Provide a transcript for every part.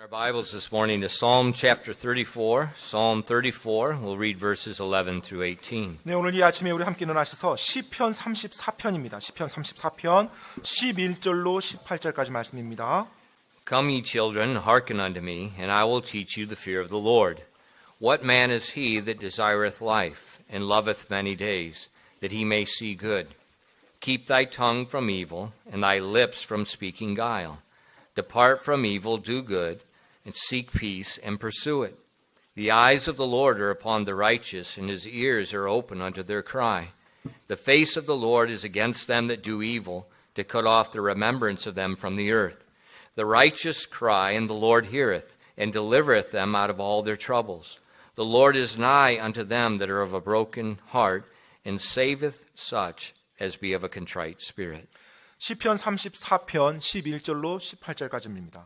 Bibles this morning to Psalm chapter 34. Psalm 34. We'll read verses 11 through 18. 네, 오늘 이 아침에 우리 함께 일어나셔서 시편 34편입니다. 시편 34편 11절로 18절까지 말씀입니다. Come, ye children, hearken unto me, and I will teach you the fear of the Lord. What man is he that desireth life, and loveth many days, that he may see good? Keep thy tongue from evil, and thy lips from speaking guile. Depart from evil, do good, and seek peace, and pursue it. The eyes of the Lord are upon the righteous, and his ears are open unto their cry. The face of the Lord is against them that do evil, to cut off the remembrance of them from the earth. The righteous cry, and the Lord heareth, and delivereth them out of all their troubles. The Lord is nigh unto them that are of a broken heart, and saveth such as be of a contrite spirit. 시편 34편 11절로 18절까지입니다.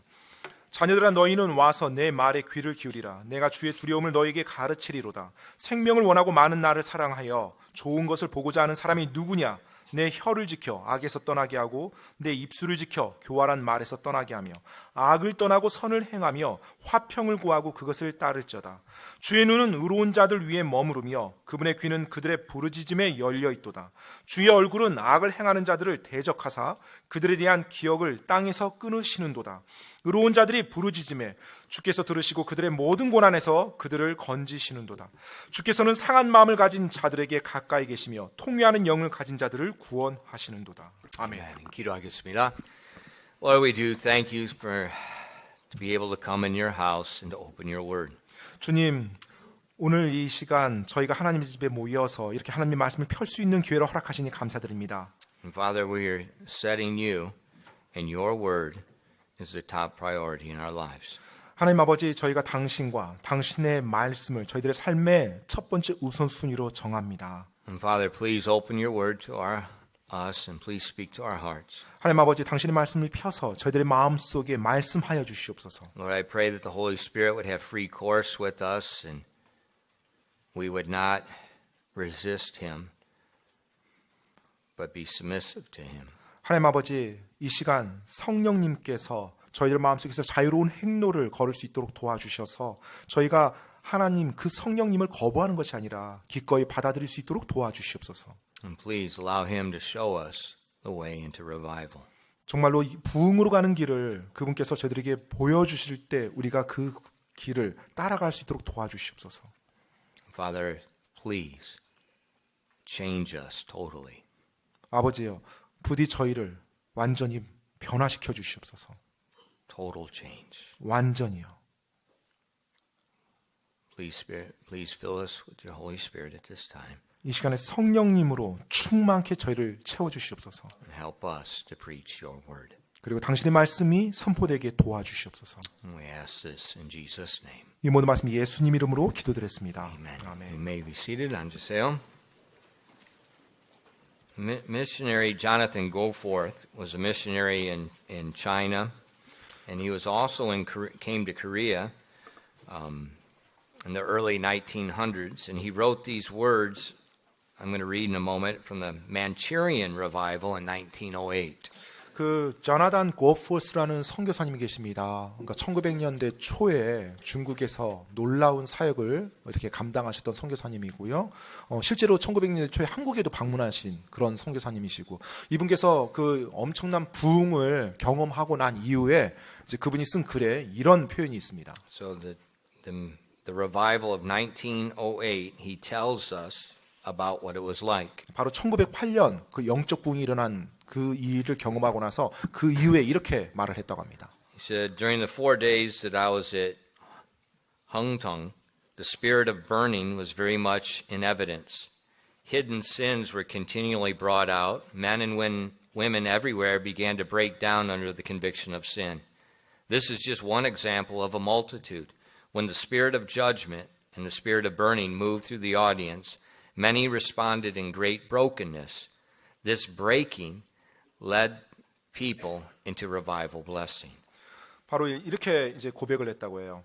자녀들아 너희는 와서 내 말에 귀를 기울이라. 내가 주의 두려움을 너희에게 가르치리로다. 생명을 원하고 많은 나를 사랑하여 좋은 것을 보고자 하는 사람이 누구냐? 내 혀를 지켜 악에서 떠나게 하고 내 입술을 지켜 교활한 말에서 떠나게 하며 악을 떠나고 선을 행하며 화평을 구하고 그것을 따를저다. 주의 눈은 의로운 자들 위에 머무르며 그분의 귀는 그들의 부르짖음에 열려있도다. 주의 얼굴은 악을 행하는 자들을 대적하사 그들에 대한 기억을 땅에서 끊으시는도다. 의로운 자들이 부르짖음에 주께서 들으시고 그들의 모든 고난에서 그들을 건지시는도다. 주께서는 상한 마음을 가진 자들에게 가까이 계시며 통회하는 영을 가진 자들을 구원하시는도다. 아멘. 기도하겠습니다. Lord, we do thank you to be able to come in your house and to open your word. 주님, 오늘 이 시간 저희가 하나님의 집에 모여서 이렇게 하나님의 말씀을 펼 수 있는 기회를 허락하시니 감사드립니다. And Father, we are setting you and your word is the top priority in our lives. 하나님 아버지, 저희가 당신과 당신의 말씀을 저희들의 삶의 첫 번째 우선순위로 정합니다. And Father, please open your word to us and please speak to our hearts. 하나님 아버지, 당신의 말씀을 펴서 저희들의 마음속에 말씀하여 주시옵소서. Lord, I pray that the Holy Spirit would have free course with us and we would not resist him but be submissive to him. 하나님 아버지, 이 시간 성령님께서 저희들 마음속에서 자유로운 행로를 걸을 수 있도록 도와주셔서 저희가 하나님 그 성령님을 거부하는 것이 아니라 기꺼이 받아들일 수 있도록 도와주시옵소서. And please allow him to show us the way into revival. 정말로 이 부흥으로 가는 길을 그분께서 저희들에게 보여주실 때 우리가 그 길을 따라갈 수 있도록 도와주시옵소서. Father, please change us totally. 아버지요, 부디 저희를 완전히 변화시켜 주시옵소서. Total change. 완전히요. Please fill us with your Holy Spirit at this time. 이 시간에 성령님으로 충만케 저희를 채워 주시옵소서. And help us to preach your word. 그리고 당신의 말씀이 선포되게 도와주시옵소서. And we ask this in Jesus' name. 이 모든 말씀 예수님 이름으로 기도드렸습니다. Amen. 아멘. You may be seated. 앉으세요. Missionary Jonathan Goforth was a missionary in China, and he was also came to Korea in the early 1900s, and he wrote these words I'm going to read in a moment from the Manchurian revival in 1908. 그 조나단 고포스라는 선교사님이 계십니다. 그러니까 1900년대 초에 중국에서 놀라운 사역을 이렇게 감당하셨던 선교사님이고요. 실제로 1900년대 초에 한국에도 방문하신 그런 선교사님이시고 이분께서 그 엄청난 부흥을 경험하고 난 이후에 이제 그분이 쓴 글에 이런 표현이 있습니다. So the revival of 1908, he tells us about what it was like. 바로 1908년 그 영적 부흥이 일어난 그 일을 경험하고 나서 그 이후에 이렇게 말을 했다고 합니다. He said, during the 4 days that I was at Hengtong, the spirit of burning was very much in evidence. Hidden sins were continually brought out. Men and women everywhere began to break down under the conviction of sin. This is just one example of a multitude. When the spirit of judgment and the spirit of burning moved through the audience, many responded in great brokenness. This breaking led people into revival blessing. 바로 이렇게 이제 고백을 했다고 해요.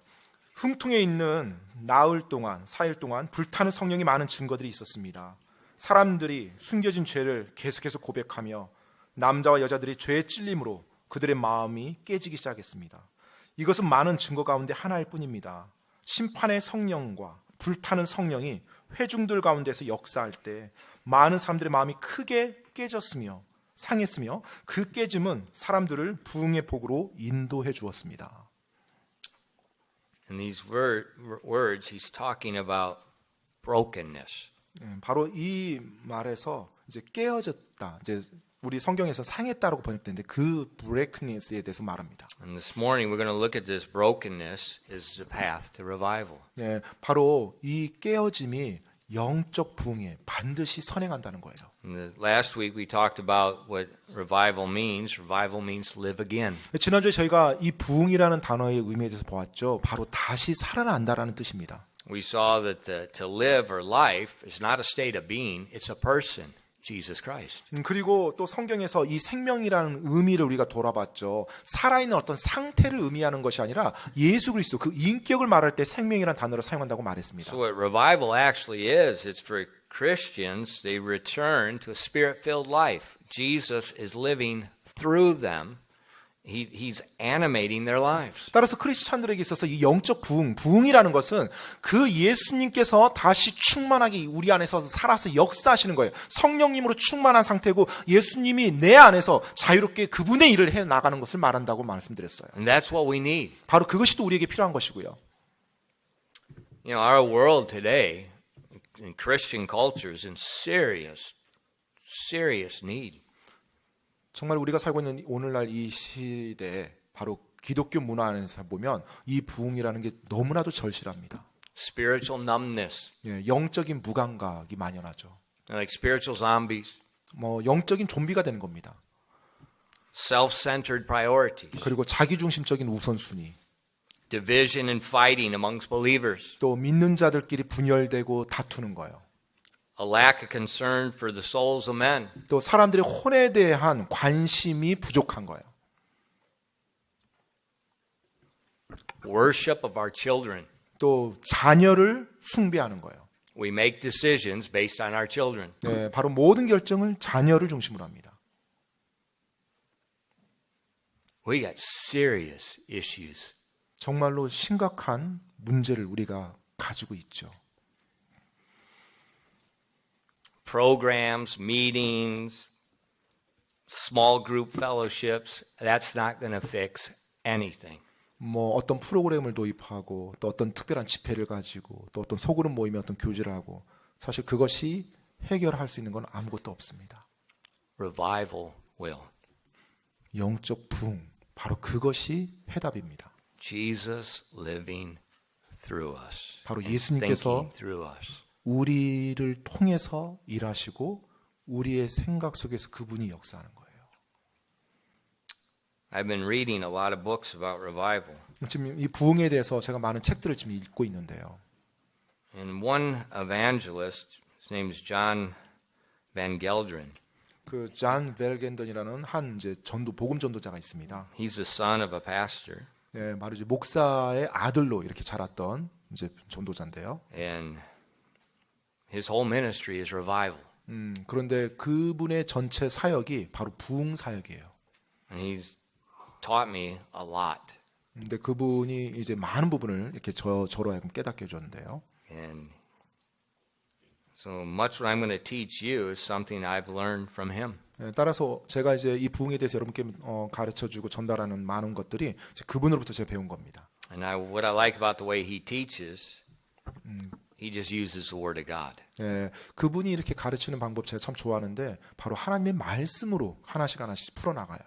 흥통에 있는 나흘 동안, 4일 동안 불타는 성령이 많은 증거들이 있었습니다. 사람들이 숨겨진 죄를 계속해서 고백하며 남자와 여자들이 죄에 찔림으로 그들의 마음이 깨지기 시작했습니다. 이것은 많은 증거 가운데 하나일 뿐입니다. 심판의 성령과 불타는 성령이 회중들 가운데서 역사할 때 많은 사람들의 마음이 크게 깨졌으며 상했으며 그 깨짐은 사람들을 부흥의 복으로 인도해 주었습니다. In these words, he's talking about brokenness. 바로 이 말에서 이제 깨어졌다. 이제 우리 성경에서 상했다라고 번역되는데 그 brokenness에 대해서 말합니다. And this morning we're going to look at this brokenness as the path to revival. 네, 바로 이 깨어짐이 영적 부흥에 반드시 선행한다는 거예요. Last week we talked about what revival means. Revival means live again. 지난주에 저희가 이 부흥이라는 단어의 의미에 대해서 보았죠. 바로 다시 살아난다라는 뜻입니다. We saw that to live or life is not a state of being, it's a person, Jesus Christ. 그리고 또 성경에서 이 생명이라는 의미를 우리가 돌아봤죠. 살아있는 어떤 상태를 의미하는 것이 아니라 예수 그리스도 그 인격을 말할 때 생명이라는 단어를 사용한다고 말했습니다. So what revival actually is, it's for Christians, they return to a spirit-filled life. Jesus is living through them. He's animating their lives. 따라서 크리스찬들에게 있어서 이 영적 부흥이라는 것은 그 예수님께서 다시 충만하게 우리 안에서 살아서 역사하시는 거예요. 성령님으로 충만한 상태고 예수님이 내 안에서 자유롭게 그분의 일을 해 나가는 것을 말한다고 말씀드렸어요. And that's what we need. 바로 그것이 또 우리에게 필요한 것이고요. You know, our world today, in Christian culture, is in serious need. 정말 우리가 살고 있는 오늘날 이 시대에 바로 기독교 문화 안에서 보면 이 부흥이라는 게 너무나도 절실합니다. Spiritual numbness, 예, 영적인 무감각이 만연하죠. like spiritual zombies, 영적인 좀비가 되는 겁니다. self-centered priorities, 그리고 자기중심적인 우선순위, division and fighting amongst believers, 또 믿는 자들끼리 분열되고 다투는 거예요. a lack of concern for the souls of men, 또 사람들의 혼에 대한 관심이 부족한 거예요. worship of our children. 또 자녀를 숭배하는 거예요. We make decisions based on our children. 네, 바로 모든 결정을 자녀를 중심으로 합니다. We got serious issues. 정말로 심각한 문제를 우리가 가지고 있죠. Programs, meetings, small group fellowships, that's not going to fix anything. 어떤 프로그램을 도입하고 또 어떤 특별한 집회를 가지고 또 어떤 소그룹 모임에 어떤 교제를 하고 사실 그것이 해결할 수 있는 건 아무것도 없습니다. Revival will. 영적 부흥, 바로 그것이 해답입니다. Jesus living through us. 바로 and 예수님께서 thinking through us. 우리를 통해서 일하시고 우리의 생각 속에서 그분이 역사하는 거예요. I've been reading a lot of books about revival. 지금 이 부흥에 대해서 제가 많은 책들을 지금 읽고 있는데요. And one evangelist, his name is John Van Gelderen. 그 잔 벨겐던이라는 한 이제 복음 전도자가 있습니다. He's the son of a pastor. 네, 바로 이제 목사의 아들로 이렇게 자랐던 이제 전도자인데요. And his whole ministry is revival. 그런데 그분의 전체 사역이 바로 부흥 사역이에요. And he's taught me a lot. 근데 그분이 이제 많은 부분을 이렇게 저로 하여금 깨닫게 해줬는데요. And so much what I'm going to teach you is something I've learned from him. 따라서 제가 이제 이 부흥에 대해서 여러분께 가르쳐주고 전달하는 많은 것들이 이제 그분으로부터 제가 배운 겁니다. And what I like about the way he teaches, he just uses the word of God. 예, 그분이 이렇게 가르치는 방법 제가 참 좋아하는데 바로 하나님의 말씀으로 하나씩 풀어나가요.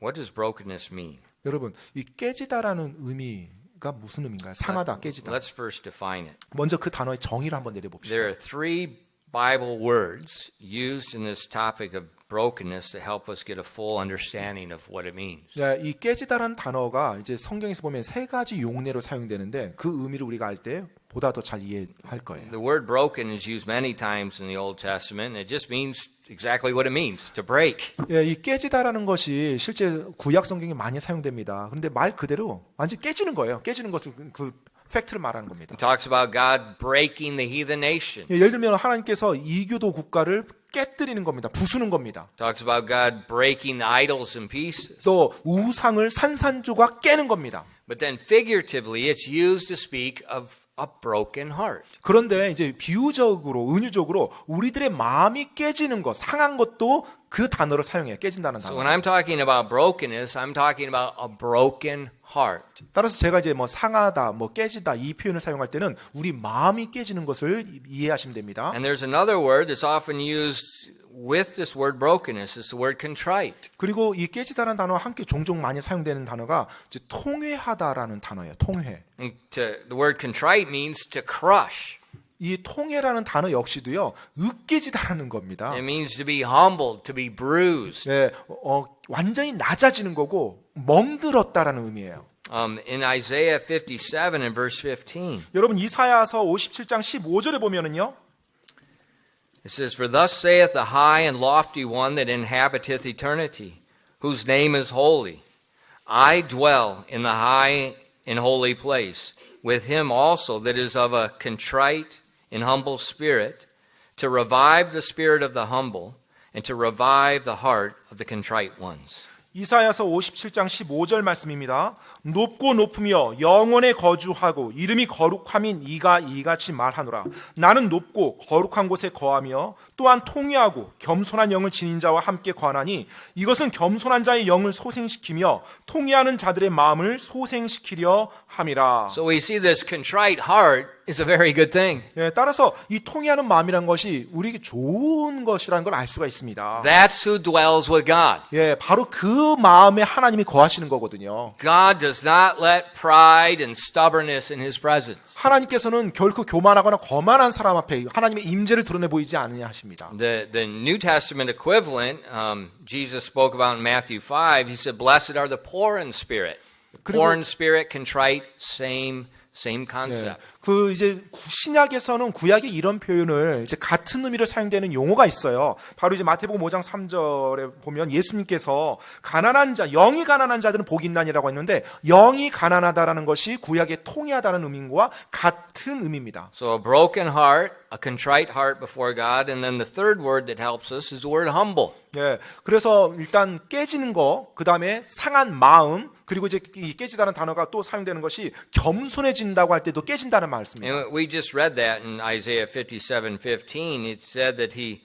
What does brokenness mean? 여러분, 이 깨지다라는 의미가 무슨 의미인가요? 상하다, 깨지다. Let's first define it. 먼저 그 단어의 정의를 한번 내려봅시다. There are three Bible words used in this topic of brokenness to help us get a full understanding of what it means. 예, 이 깨지다라는 단어가 이제 성경에서 보면 세 가지 용례로 사용되는데 그 의미를 우리가 알 때 보다 더 잘 이해할 거예요. The word broken is used many times in the Old Testament. And it just means exactly what it means, to break. 예, 이 깨지다라는 것이 실제 구약 성경에 많이 사용됩니다. 그런데 말 그대로 완전 깨지는 거예요. 깨지는 것을 그 팩트를 말하는 겁니다. It talks about God breaking the heathen nation. 예, 예를 들면 하나님께서 이교도 국가를 깨뜨리는 겁니다. 부수는 겁니다. Talks about God breaking the idols in pieces. 또 우상을 산산조각 깨는 겁니다. But then figuratively, it's used to speak of a broken heart. 그런데 이제 비유적으로, 은유적으로 우리들의 마음이 깨지는 것, 상한 것도 그 단어를 사용해요. 깨진다는 So 단어. when I'm talking about brokenness, I'm talking about a broken heart. 따라서 제가 이제 뭐 상하다, 뭐 깨지다 이 표현을 사용할 때는 우리 마음이 깨지는 것을 이해하시면 됩니다. And there's another word that's often used with this word brokenness. It's the word contrite. 그리고 이 깨지다라는 단어와 함께 종종 많이 사용되는 단어가 이제 통회하다라는 단어예요. 통회. And the word contrite means to crush. 이 통회라는 단어 역시도요, 으깨지다라는 겁니다. It means to be humbled, to be bruised. 네, 완전히 낮아지는 거고 멍들었다라는 의미예요. In Isaiah 57 and verse 15, 여러분 이사야서 57장 15절에 보면은요. it says, For thus saith the high and lofty one that inhabiteth eternity, whose name is holy. I dwell in the high and holy place, with him also that is of a contrite and humble spirit, to revive the spirit of the humble, and to revive the heart of the contrite ones. 이사야서 57장 15절 말씀입니다. 높고 높으며 영원에 거주하고 이름이 거룩함인 이가 이같이 말하노라. 나는 높고 거룩한 곳에 거하며 또한 통회하고 겸손한 영을 지닌 자와 함께 거하나니 이것은 겸손한 자의 영을 소생시키며 통회하는 자들의 마음을 소생시키려 함이라. So we see this contrite heart is a very good thing. 예, 따라서 이 통회하는 마음이란 것이 우리에게 좋은 것이라는 걸 알 수가 있습니다. That's who dwells with God. 예, 바로 그 마음에 하나님이 거하시는 거거든요. God does not let pride and stubbornness in his presence. 하나님께서는 결코 교만하거나 거만한 사람 앞에 하나님의 임재를 드러내 보이지 않으냐 하십니다. The New Testament equivalent, Jesus spoke about in Matthew 5. He said, "Blessed are the poor in spirit." Poor in spirit, contrite, same concept. 그 이제 신약에서는 구약의 이런 표현을 이제 같은 의미로 사용되는 용어가 있어요. 바로 이제 마태복음 5장 3절에 보면 예수님께서 가난한 자, 영이 가난한 자들은 복이 있나니라고 했는데 영이 가난하다라는 것이 구약의 통회하다는 의미와 같은 의미입니다. So a broken heart, a contrite heart before God, and then the third word that helps us is the word humble. 예, 그래서 일단 깨지는 거, 그 다음에 상한 마음, 그리고 이제 이 깨지다는 단어가 또 사용되는 것이 겸손해진다고 할 때도 깨진다는 말씀입니다. And we just read that in Isaiah 57:15. It said that he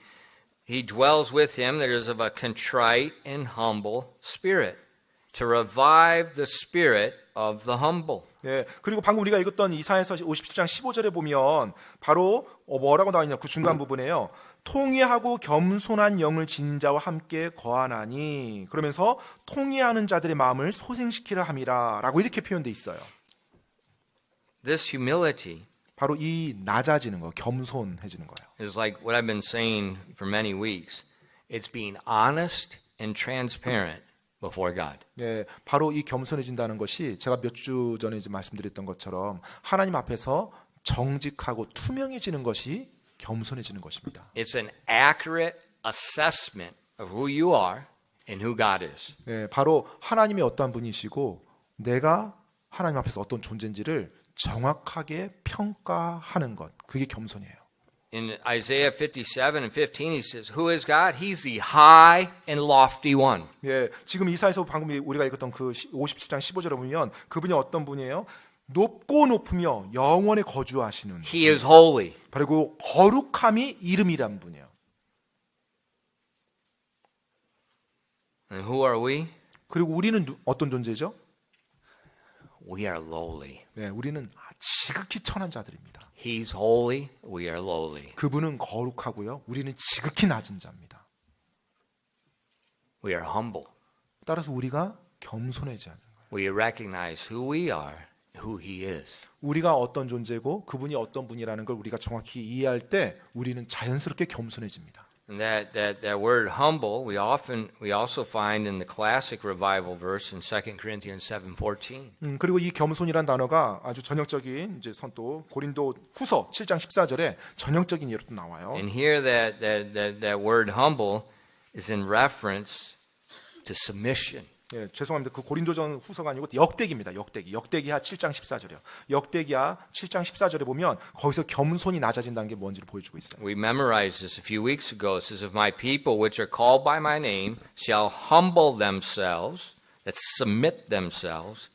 dwells with him that is of a contrite and humble spirit, to revive the spirit of the humble. 예, 그리고 방금 우리가 읽었던 이사야서 57장 15절에 보면 바로 뭐라고 나와 있냐, 그 중간 부분에요. 통회하고 겸손한 영을 지닌 자와 함께 거하나니, 그러면서 통회하는 자들의 마음을 소생시키려 함이라 라고 이렇게 표현되어 있어요. This humility 바로 이 낮아지는 거, 겸손해지는 거예요. is like what I've been saying for many weeks. It's being honest and transparent before God. 예, 바로 이 겸손해진다는 것이 제가 몇 주 전에 이제 말씀드렸던 것처럼 하나님 앞에서 정직하고 투명해지는 것이 겸손해지는 것입니다. It's an accurate assessment of who you are and who God is. 예, 바로 하나님이 어떠한 분이시고 내가 하나님 앞에서 어떤 존재인지를 정확하게 평가하는 것, 그게 겸손이에요. In Isaiah 57 and 15, he says, Who is God? He's the high and lofty one. 예, 지금 이사야서 방금 우리가 읽었던 그 57장 15절에 보면 그분이 어떤 분이에요? 높고 높으며 영원에 거주하시는, He is holy. 그리고 거룩함이 이름이란 분이에요. And who are we? 그리고 우리는 어떤 존재죠? We are lowly. 네, 우리는 지극히 천한 자들입니다. He's holy. We are lowly. 그분은 거룩하고요, 우리는 지극히 낮은 자입니다. We are humble. 따라서 우리가 겸손해지 않는 거예요. We recognize who we are, who He is. 우리가 어떤 존재고 그분이 어떤 분이라는 걸 우리가 정확히 이해할 때 우리는 자연스럽게 겸손해집니다. And that word humble, we also find in the classic revival verse in 2 Corinthians 7:14. 그리고 이 겸손이란 단어가 아주 전형적인 이제 선또 고린도 후서 7장 14절에 전형적인 예로도 나와요. And here that word humble is in reference to submission. 예, 죄송합니다. 그 고린도전 후서가 아니고 역대기입니다. 역대기하 7장 14절이요. 역대기하 7장 14절에 보면 거기서 겸손이 낮아진다는 게 뭔지를 보여주고 있어요. We memorized this a few weeks ago. It says, if my people, which are called by my name, shall humble themselves, that submit themselves,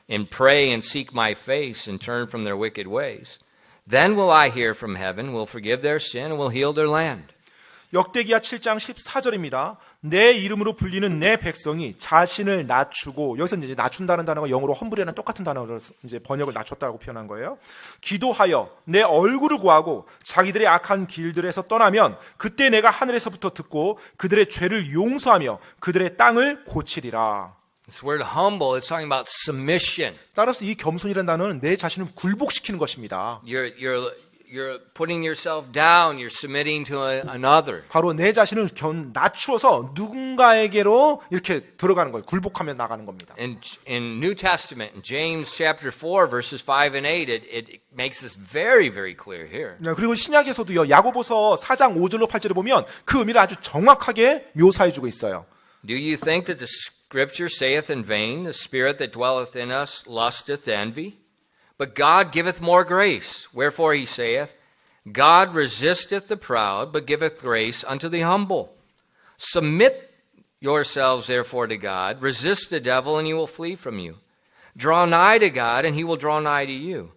and pray and seek my face and turn from their wicked ways, then will I hear from heaven, will forgive their sin, and will heal their land. 역대기하 7장 14절입니다. 내 이름으로 불리는 내 백성이 자신을 낮추고, 여기서 이제 낮춘다는 단어가 영어로 험블이라는 똑같은 단어로 이제 번역을 낮췄다고 표현한 거예요. 기도하여 내 얼굴을 구하고 자기들의 악한 길들에서 떠나면 그때 내가 하늘에서부터 듣고 그들의 죄를 용서하며 그들의 땅을 고치리라. This word humble is talking about submission. 따라서 이 겸손이라는 단어는 내 자신을 굴복시키는 것입니다. You're putting yourself down. You're submitting to another. 바로 내 자신을 낮추어서 누군가에게로 이렇게 들어가는 거예요. 굴복하며 나가는 겁니다. In New Testament, in James chapter 4, verses 5 and 8, it makes this very, very clear here. 그리고 신약에서도요. 야고보서 4장 5절로 8절에 보면 그 의미를 아주 정확하게 묘사해주고 있어요. Do you think that the Scripture saith in vain, the Spirit that dwelleth in us lusteth envy? But God giveth more grace. Wherefore he saith, God resisteth the proud, but giveth grace unto the humble. Submit yourselves therefore to God. Resist the devil, and he will flee from you. Draw nigh to God, and he will draw nigh to you.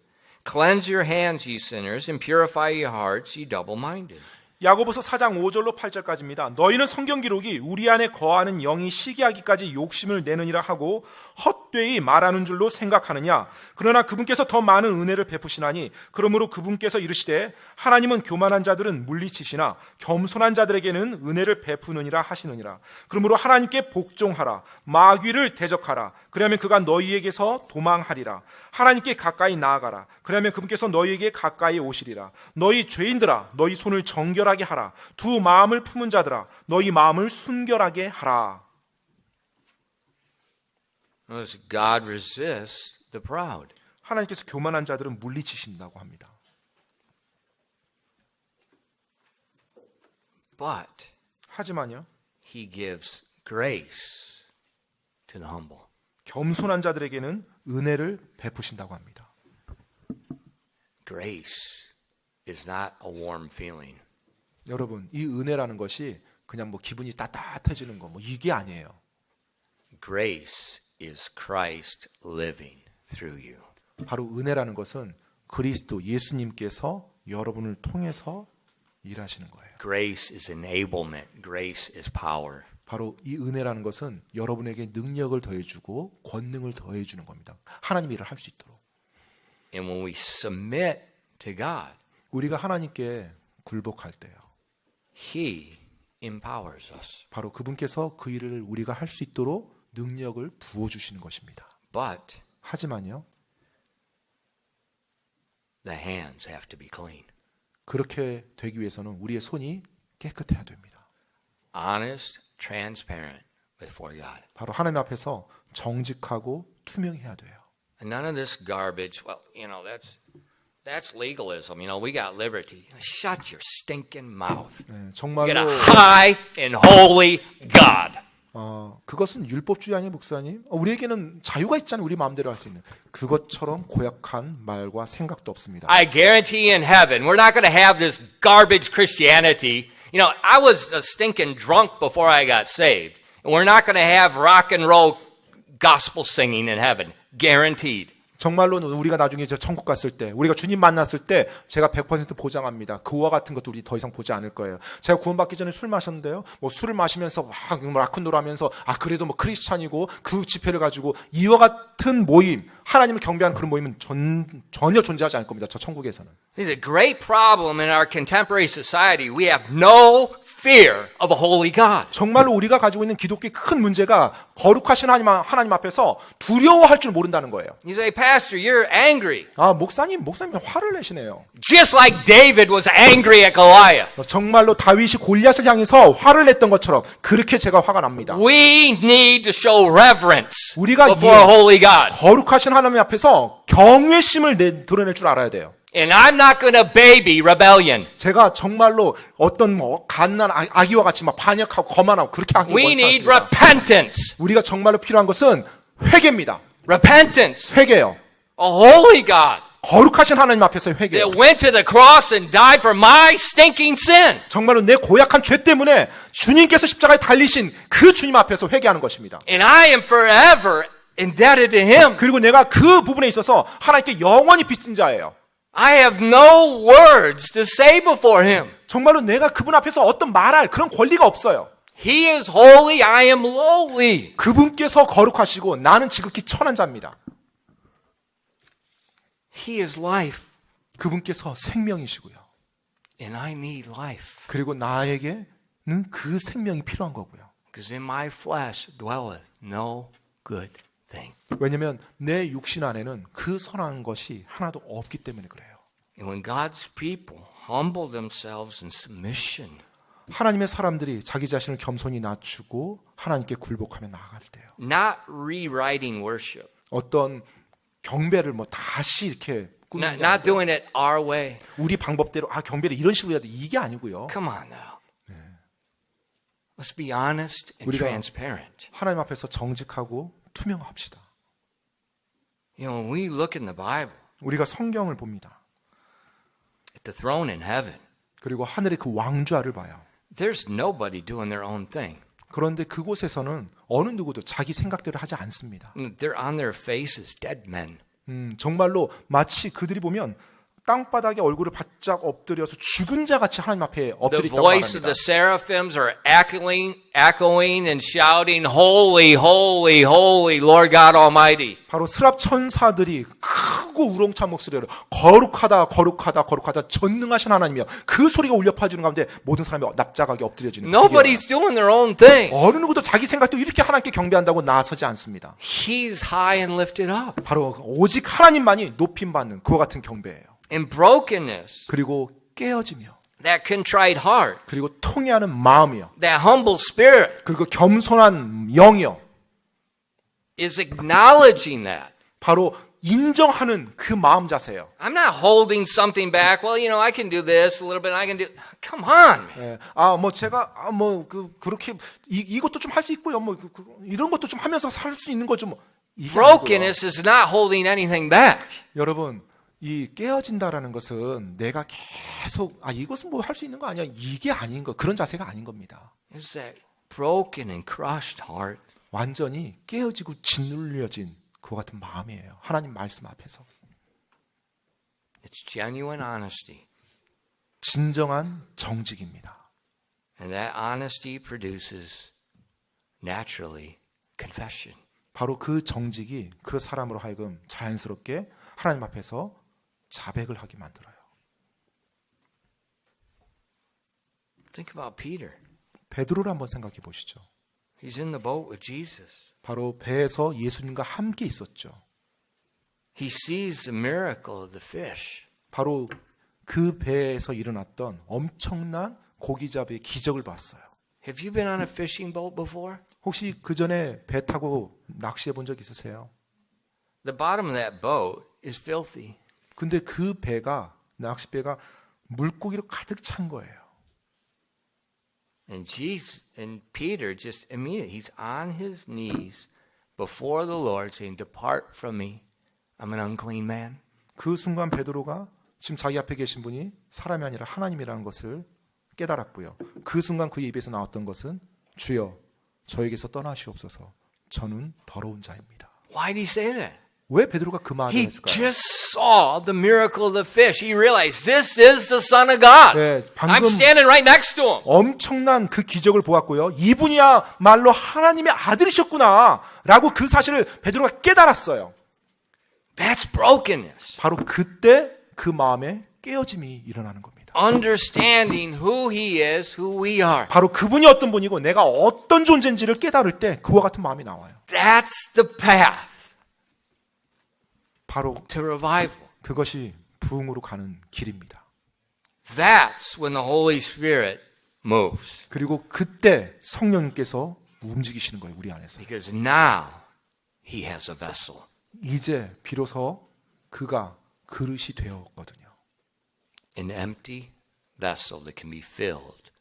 Cleanse your hands, ye sinners, and purify your hearts, ye double-minded. 야고보서 4장 5절로 8절까지입니다. 너희는 성경 기록이 우리 안에 거하는 영이 시기하기까지 욕심을 내느니라 하고 헛되이 말하는 줄로 생각하느냐. 그러나 그분께서 더 많은 은혜를 베푸시나니 그러므로 그분께서 이르시되 하나님은 교만한 자들은 물리치시나 겸손한 자들에게는 은혜를 베푸느니라 하시느니라. 그러므로 하나님께 복종하라. 마귀를 대적하라. 그러면 그가 너희에게서 도망하리라. 하나님께 가까이 나아가라. 그러면 그분께서 너희에게 가까이 오시리라. 너희 죄인들아, 너희 손을 정결하게 하라. 두 마음을 품은 자들아, 너희 마음을 순결하게 하라. God resists the proud. 하나님께서 교만한 자들은 물리치신다고 합니다. But 하지만요, he gives grace to the humble. 겸손한 자들에게는 은혜를 베푸신다고 합니다. Grace is not a warm feeling. 여러분, 이 은혜라는 것이 그냥 뭐 기분이 따뜻해지는 거, 뭐 이게 아니에요. Grace is Christ living through you. 바로 은혜라는 것은 그리스도 예수님께서 여러분을 통해서 일하시는 거예요. Grace is enablement. Grace is power. 바로 이 은혜라는 것은 여러분에게 능력을 더해주고 권능을 더해주는 겁니다. 하나님 일을 할 수 있도록. And when we submit to God, 우리가 하나님께 굴복할 때요, He empowers us. 바로 그분께서 그 일을 우리가 할 수 있도록 능력을 부어주시는 것입니다. But 하지만요, the hands have to be clean. 그렇게 되기 위해서는 우리의 손이 깨끗해야 됩니다. Honest, transparent before God. 바로 하나님 앞에서 정직하고 투명해야 돼요. And none of this garbage, well, that's legalism. We got liberty. Shut your stinking mouth. 네, We got 정말로 a high and holy God. 그것은 율법주의 아니에요, 목사님? 우리에게는 자유가 있잖아요. 우리 마음대로 할 수 있는. 그것처럼 고약한 말과 생각도 없습니다. I guarantee in heaven, we're not going to have this garbage Christianity. I was a stinking drunk before I got saved. And we're not going to have rock and roll gospel singing in heaven. Guaranteed. 정말로 우리가 나중에 저 천국 갔을 때, 우리가 주님 만났을 때 제가 100% 보장합니다. 그와 같은 것도 우리 더 이상 보지 않을 거예요. 제가 구원받기 전에 술 마셨는데요. 뭐 술을 마시면서 막 락큰롤 하면서 그래도 뭐 크리스찬이고 그 지폐를 가지고 이와 같은 모임, 하나님을 경배하는 그런 모임은 전혀 존재하지 않을 겁니다. 저 천국에서는. There's a great problem in our contemporary society. We have no fear of a holy God. 정말로 우리가 가지고 있는 기독교의 큰 문제가 거룩하신 하나님 앞에서 두려워할 줄 모른다는 거예요. You say, Pastor, you're angry. 목사님 화를 내시네요. Just like David was angry at Goliath. 정말로 다윗이 골리앗을 향해서 화를 냈던 것처럼 그렇게 제가 화가 납니다. We need to show reverence 우리가 before a holy God. 거룩하신 하나님 앞에서 경외심을 드러낼 줄 알아야 돼요. And I'm not going to baby rebellion. 제가 정말로 어떤 갓난 아기와 같이 막 반역하고 거만하고 그렇게 하기 We 원치 need 않습니다. repentance. 우리가 정말로 필요한 것은 회개입니다. Repentance. 회개요. A holy God 거룩하신 하나님 앞에서의 회개요. that went to the cross and died for my stinking sin. 정말로 내 고약한 죄 때문에 주님께서 십자가에 달리신 그 주님 앞에서 회개하는 것입니다. And I am forever indebted to Him. 그리고 내가 그 부분에 있어서 하나님께 영원히 빚진 자예요. I have no words to say before Him. 정말로 내가 그분 앞에서 어떤 말할 그런 권리가 없어요. He is holy, I am lowly. 그분께서 거룩하시고 나는 지극히 천한 자입니다. He is life, 그분께서 생명이시고요. and I need life. 그리고 나에게는 그 생명이 필요한 거고요. Because in my flesh dwelleth no good thing. 왜냐하면 내 육신 안에는 그 선한 것이 하나도 없기 때문에 그래요. And when God's people humble themselves in submission, 하나님의 사람들이 자기 자신을 겸손히 낮추고 하나님께 굴복하며 나아갈 때요. not rewriting worship, 어떤 경배를 뭐 다시 이렇게 꾸미는 게 not 아니고요. doing it our way. 우리 방법대로 경배를 이런 식으로 해야 돼. 이게 아니고요. Come on now. Let's be honest and 우리가 transparent. 하나님 앞에서 정직하고 투명합시다. You know, when we look in the Bible, 우리가 성경을 봅니다. at the throne in heaven, 그리고 하늘의 그 왕좌를 봐요. there's nobody doing their own thing. 그런데 그곳에서는 어느 누구도 자기 생각대로 하지 않습니다. They're on their faces, dead men. 정말로 마치 그들이 보면 땅바닥에 얼굴을 바짝 엎드려서 죽은 자 같이 하나님 앞에 The 엎드려 있다고 voice of 말합니다. the seraphims are echoing and shouting, Holy, holy, holy, Lord God Almighty. 바로 스랍 천사들이 크고 우렁찬 목소리로 거룩하다 거룩하다 거룩하다 전능하신 하나님이여 그 소리가 울려 퍼지는 가운데 모든 사람이 납작하게 엎드려지는 Nobody's doing their own thing. 어느 누구도 자기 생각도 이렇게 하나님께 경배한다고 나서지 않습니다. He's high and lifted up. 바로 오직 하나님만이 높임받는 그와 같은 경배예요. In brokenness, 그리고 깨어지며 that contrite heart, 그리고 통회하는 마음이요. that humble spirit 그리고 겸손한 영이요. is acknowledging that. 바로 인정하는 그 마음 자세예요. I'm not holding something back. Well, you know, I can do this a little bit. I can do. Come on, man. 뭐 제가 그렇게 이것도 좀 할 수 있고요. 이런 것도 좀 하면서 살 수 있는 거죠. 뭐. 이게 아니고요. Brokenness is not holding anything back. 여러분, 이 깨어진다라는 것은 내가 계속 이것은 뭐 할 수 있는 거 아니야. 이게 아닌 거. 그런 자세가 아닌 겁니다. It's that broken and crushed heart. 완전히 깨어지고 짓눌려진 그와 같은 마음이에요. 하나님 말씀 앞에서. It's genuine honesty. 진정한 정직입니다. And that honesty produces naturally confession. 바로 그 정직이 그 사람으로 하여금 자연스럽게 하나님 앞에서 자백을 하게 만들어요. Think about Peter. 베드로를 한번 생각해 보시죠. He's in the boat with Jesus. 바로 배에서 예수님과 함께 있었죠. He sees the miracle of the fish. 바로 그 배에서 일어났던 엄청난 고기잡이의 기적을 봤어요. Have you been on a fishing boat before? 혹시 그 전에 배 타고 낚시해 본 적 있으세요? The bottom of that boat is filthy. 근데 그 배가 낚싯배가 물고기로 가득 찬 거예요. And Peter just immediately, he's on his knees before the Lord saying, Depart from me, I'm an unclean man. 그 순간 베드로가 지금 자기 앞에 계신 분이 사람이 아니라 하나님이라는 것을 깨달았고요. 그 순간 그의 입에서 나왔던 것은 주여 저에게서 떠나시옵소서 저는 더러운 자입니다. Why did he say that? 왜 베드로가 그 말을 He 했을까요? just saw the miracle of the fish. He realized this is the Son of God. 네, I'm 방금 standing right next to him. 엄청난 그 기적을 보았고요. 이분이야말로 하나님의 아들이셨구나 라고 그 사실을 베드로가 깨달았어요. That's brokenness. 바로 그때 그 마음에 깨어짐이 일어나는 겁니다. Understanding who he is, who we are. 바로 그분이 어떤 분이고 내가 어떤 존재인지를 깨달을 때 그와 같은 마음이 나와요. That's the path 바로 to revival. 그것이 부흥으로 가는 길입니다. That's when the Holy Spirit moves. 그리고 그때 성령님께서 움직이시는 거예요. 우리 안에서. Because now he has a vessel. 이제 비로소 그가 그릇이 되었거든요. an empty vessel that can be filled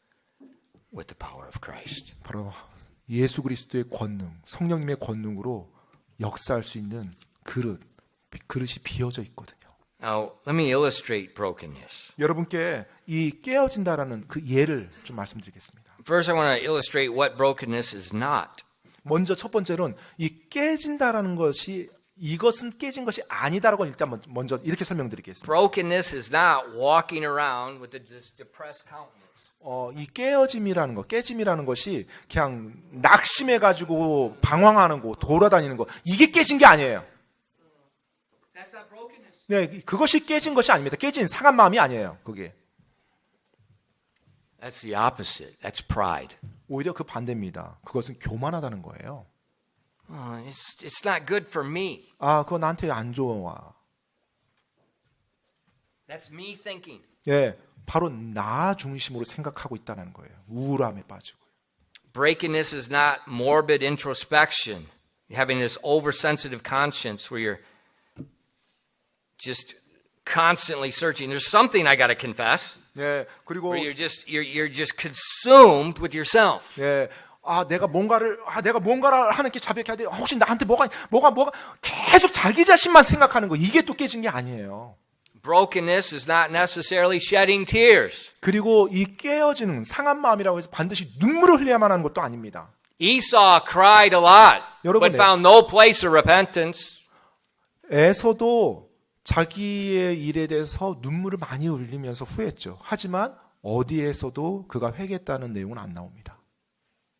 with the power of Christ. 바로 예수 그리스도의 권능, 성령님의 권능으로 역사할 수 있는 그릇이 비어져 있거든요. Now, let me illustrate brokenness. 여러분께 이 깨어진다라는 그 예를 좀 말씀드리겠습니다. First, I want to illustrate what brokenness is not. 먼저 첫 번째로는 이 깨진다라는 것이 이것은 깨진 것이 아니다라고 일단 먼저 이렇게 설명드리겠습니다. Brokenness is not walking around with a depressed countenance. 이 깨짐이라는 것이 그냥 낙심해가지고 방황하는 거, 돌아다니는 거, 이게 깨진 게 아니에요. That's not brokenness. 네, 그것이 깨진 것이 아닙니다. 깨진 상한 마음이 아니에요. 그게 That's the opposite. That's pride. 오히려 그 반대입니다. 그것은 교만하다는 거예요. It's not good for me. 그거 나한테 안 좋아. That's me thinking. 예, 바로 나 중심으로 생각하고 있다는 거예요. 우울함에 빠지고. Brokenness is not morbid introspection, having this oversensitive conscience where you're just constantly searching. There's something I got to confess. 예, 그리고 Where you're just consumed with yourself. 예, 내가 뭔가를 하는 게 자백해야 돼. 혹시 나한테 뭐가 계속 자기 자신만 생각하는 거, 이게 또 깨진 게 아니에요. Brokenness is not necessarily shedding tears. 그리고 이 깨어지는 상한 마음이라고 해서 반드시 눈물을 흘려야만 하는 것도 아닙니다. Esau cried a lot, 여러분, but found no place of repentance. 에서도 자기의 일에 대해서 눈물을 많이 흘리면서 후회했죠. 하지만 어디에서도 그가 회개했다는 내용은 안 나옵니다.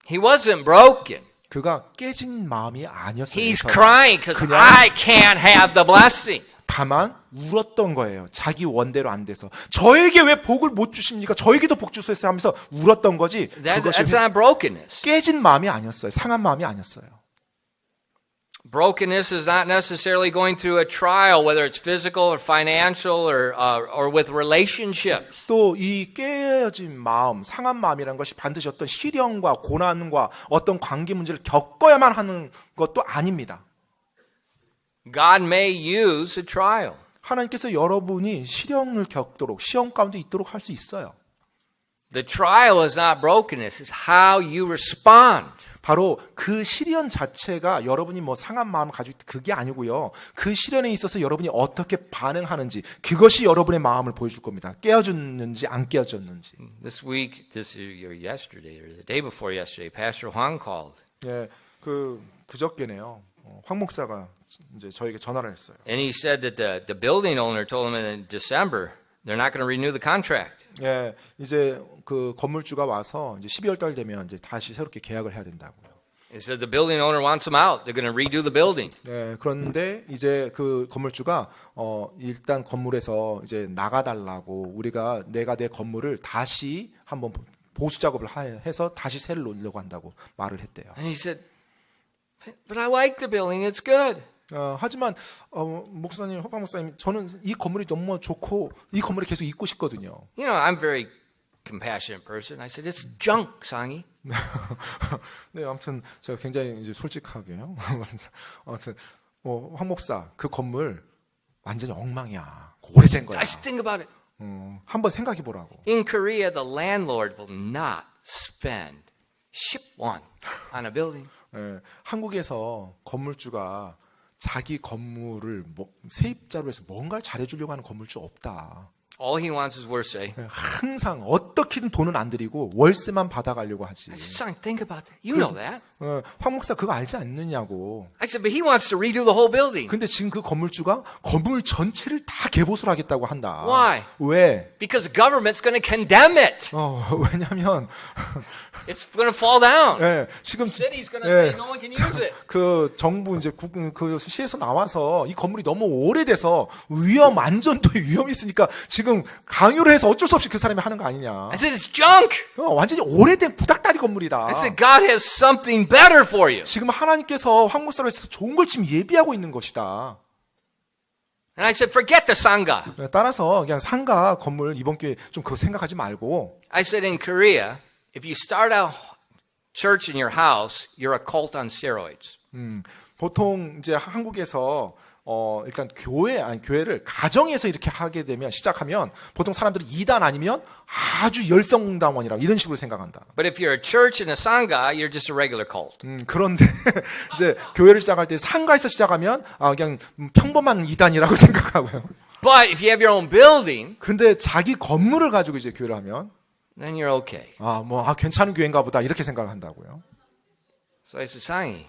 He wasn't broken. 그가 깨진 마음이 아니었어요. He's crying because 그냥 I can't have the blessing. 다만 울었던 거예요. 자기 원대로 안 돼서. 저에게 왜 복을 못 주십니까? 저에게도 복 주소서 하면서 울었던 거지. 그것이 That's not brokenness. 깨진 마음이 아니었어요. 상한 마음이 아니었어요. Brokenness is not necessarily going through a trial, whether it's physical or financial or with relationships. 또 이 깨어진 마음, 상한 마음이라는 것이 반드시 어떤 시련과 고난과 어떤 관계 문제를 겪어야만 하는 것도 아닙니다. God may use a trial. 하나님께서 여러분이 시련을 겪도록, 시험 가운데 있도록 할 수 있어요. The trial is not brokenness, it's how you respond. 바로 그 시련 자체가 여러분이 상한 마음을 가지고 그게 아니고요. 그 시련에 있어서 여러분이 어떻게 반응하는지, 그것이 여러분의 마음을 보여줄 겁니다. 깨어졌는지 안 깨어졌는지. This week, yesterday or the day before yesterday, Pastor Huang called. 예, 그저께네요. 황 목사가 이제 저에게 전화를 했어요. And he said that the building owner told him in December they're not going to renew the contract. 예, 이제 그 건물주가 와서 이제 12월 달 되면 이제 다시 새롭게 계약을 해야 된다고요. He said the building owner wants them out. They're going to redo the building. 예, 그런데 이제 그 건물주가 일단 건물에서 이제 나가달라고 내가 내 건물을 다시 한번 보수 작업을 해서 다시 새를 놓으려고 한다고 말을 했대요. And he said, but I like the building. It's good. 하지만 목사님, 허방 목사님, 저는 이 건물이 너무 좋고 이 건물에 계속 있고 싶거든요. You know, I'm a very compassionate person. I said, it's junk, Sangi. 네, 아무튼 제가 굉장히 이제 솔직하게요. 아무튼 황 목사, 그 건물 완전히 엉망이야. 오래된 거야. I should think about it. 한번 생각해 보라고. In Korea, the landlord will not spend 10won on a building. 예, 한국에서 건물주가 자기 건물을 세입자로 해서 뭔가를 잘해주려고 하는 건물주 없다. All he wants is 월세. 항상 어떻게든 돈은 안 들이고 월세만 받아가려고 하지. I said, Sangi, think about that. You know that. 황 목사 그거 알지 않느냐고. I said, but he wants to redo the whole building. 근데 지금 그 건물주가 건물 전체를 다 개보수를 하겠다고 한다. Why? 왜? Because the government's going to condemn it. 왜냐면 It's going to fall down. 예, 지금 The city's going to say no one can use it. 그 정부 이제 그 시에서 나와서 이 건물이 너무 오래돼서 안전도에 위험이 있으니까 지금 강요를 해서 어쩔 수 없이 그 사람이 하는 거 아니냐. I said, it's junk. 완전히 오래된 부닥다리 건물이다. I said, God has something better for you. 지금 하나님께서 황 목사로 해서 좋은 걸 지금 예비하고 있는 것이다. And I said, forget the sangha. 따라서 그냥 상가 건물 이번 기회에 좀 그거 생각하지 말고. I said, in Korea, if you start a church in your house, you're a cult on steroids. 보통 이제 한국에서 일단 교회를 가정에서 이렇게 하게 되면 시작하면 보통 사람들이 2단 아니면 아주 열성당원이라 이런 식으로 생각한다. But if you're a church and a sangha, you're just a regular cult. 그런데 이제 교회를 시작할 때 상가에서 시작하면 그냥 평범한 2단이라고 생각하고요. But if you have your own building, 근데 자기 건물을 가지고 이제 교회를 하면 then you're okay. 괜찮은 교회인가 보다 이렇게 생각을 한다고요. So I said, Sangi,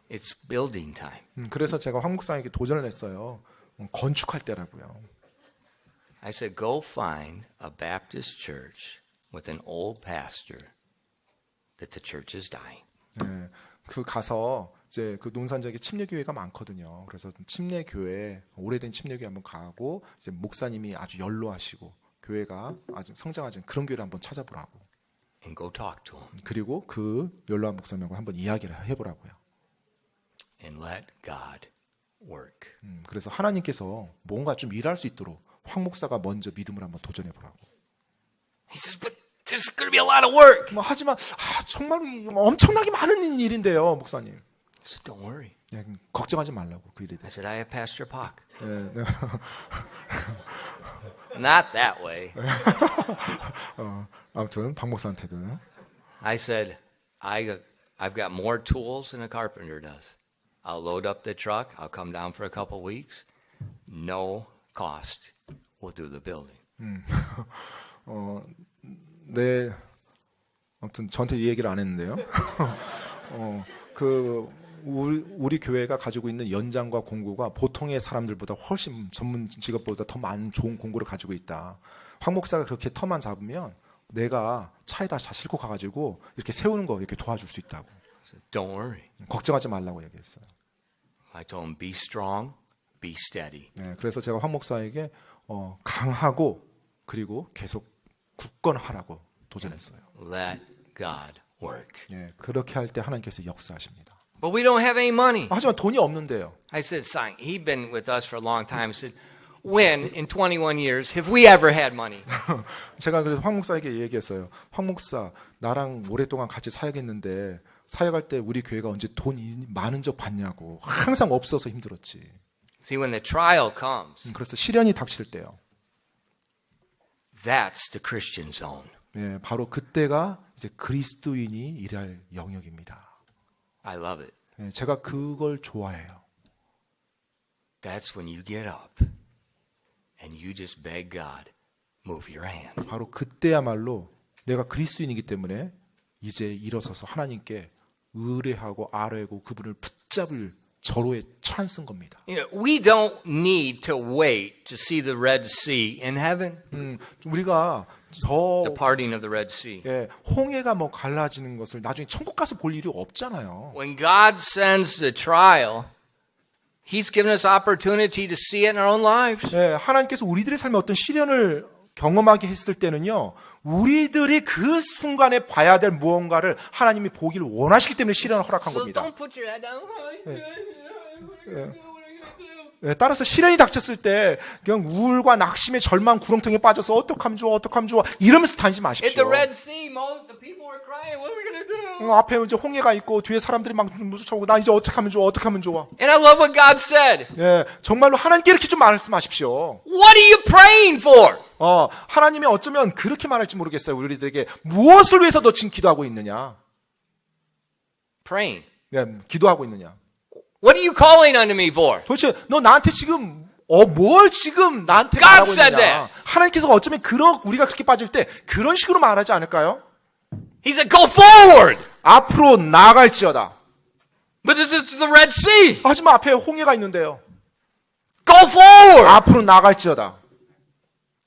it's building time. 그래서 제가 황목사에게 도전을 했어요. 건축할 때라고요. I said, go find a Baptist church with an old pastor that the church is dying. 네, 가서 이제 그 논산 지역에 침례 교회가 많거든요. 그래서 침례 교회, 오래된 침례 교회 한번 가고 이제 목사님이 아주 연로하시고 교회가 아주 성장하지 그런 교회를 한번 찾아보라고. And go talk to him. 그리고 그 연로한 목사님하고 한번 이야기를 해보라고요. And let God work. 그래서 하나님께서 뭔가 좀 일할 수 있도록 황 목사가 먼저 믿음을 한번 도전해보라고. He says, but there's going to be a lot of work. 하지만 정말 엄청나게 많은 일인데요, 목사님. I said, don't worry. 걱정하지 말라고 그 일에 I 대해서. said, I have Pastor Pak. 네. Not that way. 아무튼 박 목사한테도. I said, I've got more tools than a carpenter does. I'll load up the truck. I'll come down for a couple weeks. No cost. We'll do the building. 네. 아무튼 저한테 이 얘기를 안 했는데요. 우리 교회가 가지고 있는 연장과 공고가 보통의 사람들보다 훨씬 전문 직업보다 더 많은 좋은 공고를 가지고 있다. 황 목사가 그렇게 터만 잡으면 내가 차에다 싣고 가가지고 이렇게 세우는 거 이렇게 도와줄 수 있다고. So don't worry. 걱정하지 말라고 얘기했어요. I told him, be strong, be steady. 네, 그래서 제가 황 목사에게 강하고 그리고 계속 굳건하라고 도전했어요. Let God work. 네, 그렇게 할 때 하나님께서 역사하십니다. But we don't have any money. 하지만 돈이 없는데요. I said, Sang, he'd been with us for a long time. I said, when in 21 years have we ever had money? 제가 그래서 황 목사에게 얘기했어요. 황 목사, 나랑 오랫동안 같이 사역했는데 사역할 때 우리 교회가 언제 돈 많은 적 봤냐고. 항상 없어서 힘들었지. See, when the trial comes, 그래서 시련이 닥칠 때요. that's the Christian zone. 네, 바로 그때가 이제 그리스도인이 일할 영역입니다. I love it. 네, 제가 그걸 좋아해요. That's when you get up and you just beg God, move your hand. 바로 그때야말로 내가 그리스도인이기 때문에 이제 일어서서 하나님께 의뢰하고 아뢰고 그분을 붙잡을 절호에 찬쓴 겁니다. You know, we don't need to wait to see the Red Sea in heaven. 우리가 The parting of the Red Sea. 홍해가 뭐 갈라지는 것을 나중에 천국 가서 볼 일이 없잖아요. When God sends the trial, He's given us opportunity to see it in our own lives. 하나님께서 우리들의 삶에 어떤 시련을 경험하게 했을 때는요, 우리들이 그 순간에 봐야 될 무언가를 하나님이 보기를 원하시기 때문에 시련을 허락한 So 겁니다. don't put your head down. 따라서 시련이 닥쳤을 때 그냥 우울과 낙심의 절망 구렁텅이에 빠져서 어떡하면 좋아 이러면서 다니지 At 마십시오. the Red Sea, the people were crying, what are we going to do? 앞에 이제 홍해가 있고 뒤에 사람들이 막 무수쳐오고 나 이제 어떡하면 좋아. And I love what God said. 정말로 하나님께 이렇게 좀 말씀하십시오. What are you praying for? 하나님이 어쩌면 그렇게 말할지 모르겠어요. 우리들에게 무엇을 위해서 너 지금 기도하고 있느냐? Praying. 기도하고 있느냐? What are you calling unto me for? 도대체 너 나한테 지금 뭘 지금 나한테 God 말하고 said 있느냐? that. 하나님께서 어쩌면 우리가 그렇게 빠질 때 그런 식으로 말하지 않을까요? He said, go forward. 앞으로 나아갈지어다. But this is the Red Sea. 하지만 앞에 홍해가 있는데요. Go forward. 앞으로 나아갈지어다.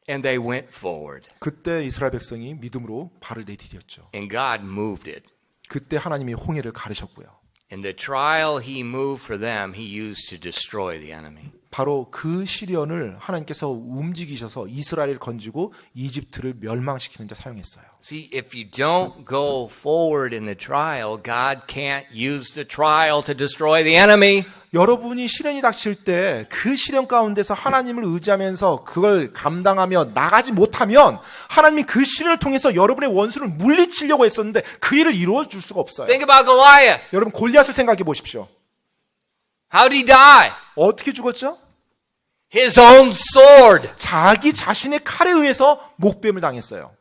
And they went forward. 그때 이스라엘 백성이 믿음으로 발을 내디뎠죠. And God moved it. 그때 하나님이 홍해를 가르셨고요. And the trial He moved for them, He used to destroy the enemy. 바로 그 시련을 하나님께서 움직이셔서 이스라엘을 건지고 이집트를 멸망시키는 데 사용했어요. See, if you don't go forward in the trial, God can't use the trial to destroy the enemy. 여러분이 시련이 닥칠 때 그 시련 가운데서 하나님을 의지하면서 그걸 감당하며 나가지 못하면 하나님이 그 시련을 통해서 여러분의 원수를 물리치려고 했었는데 그 일을 이루어 줄 수가 없어요. Think about Goliath. 여러분 골리앗을 생각해 보십시오. How did he die? 어떻게 죽었죠? His own sword. 자기 자신의 칼에 의해서 목뱀을 당했어요.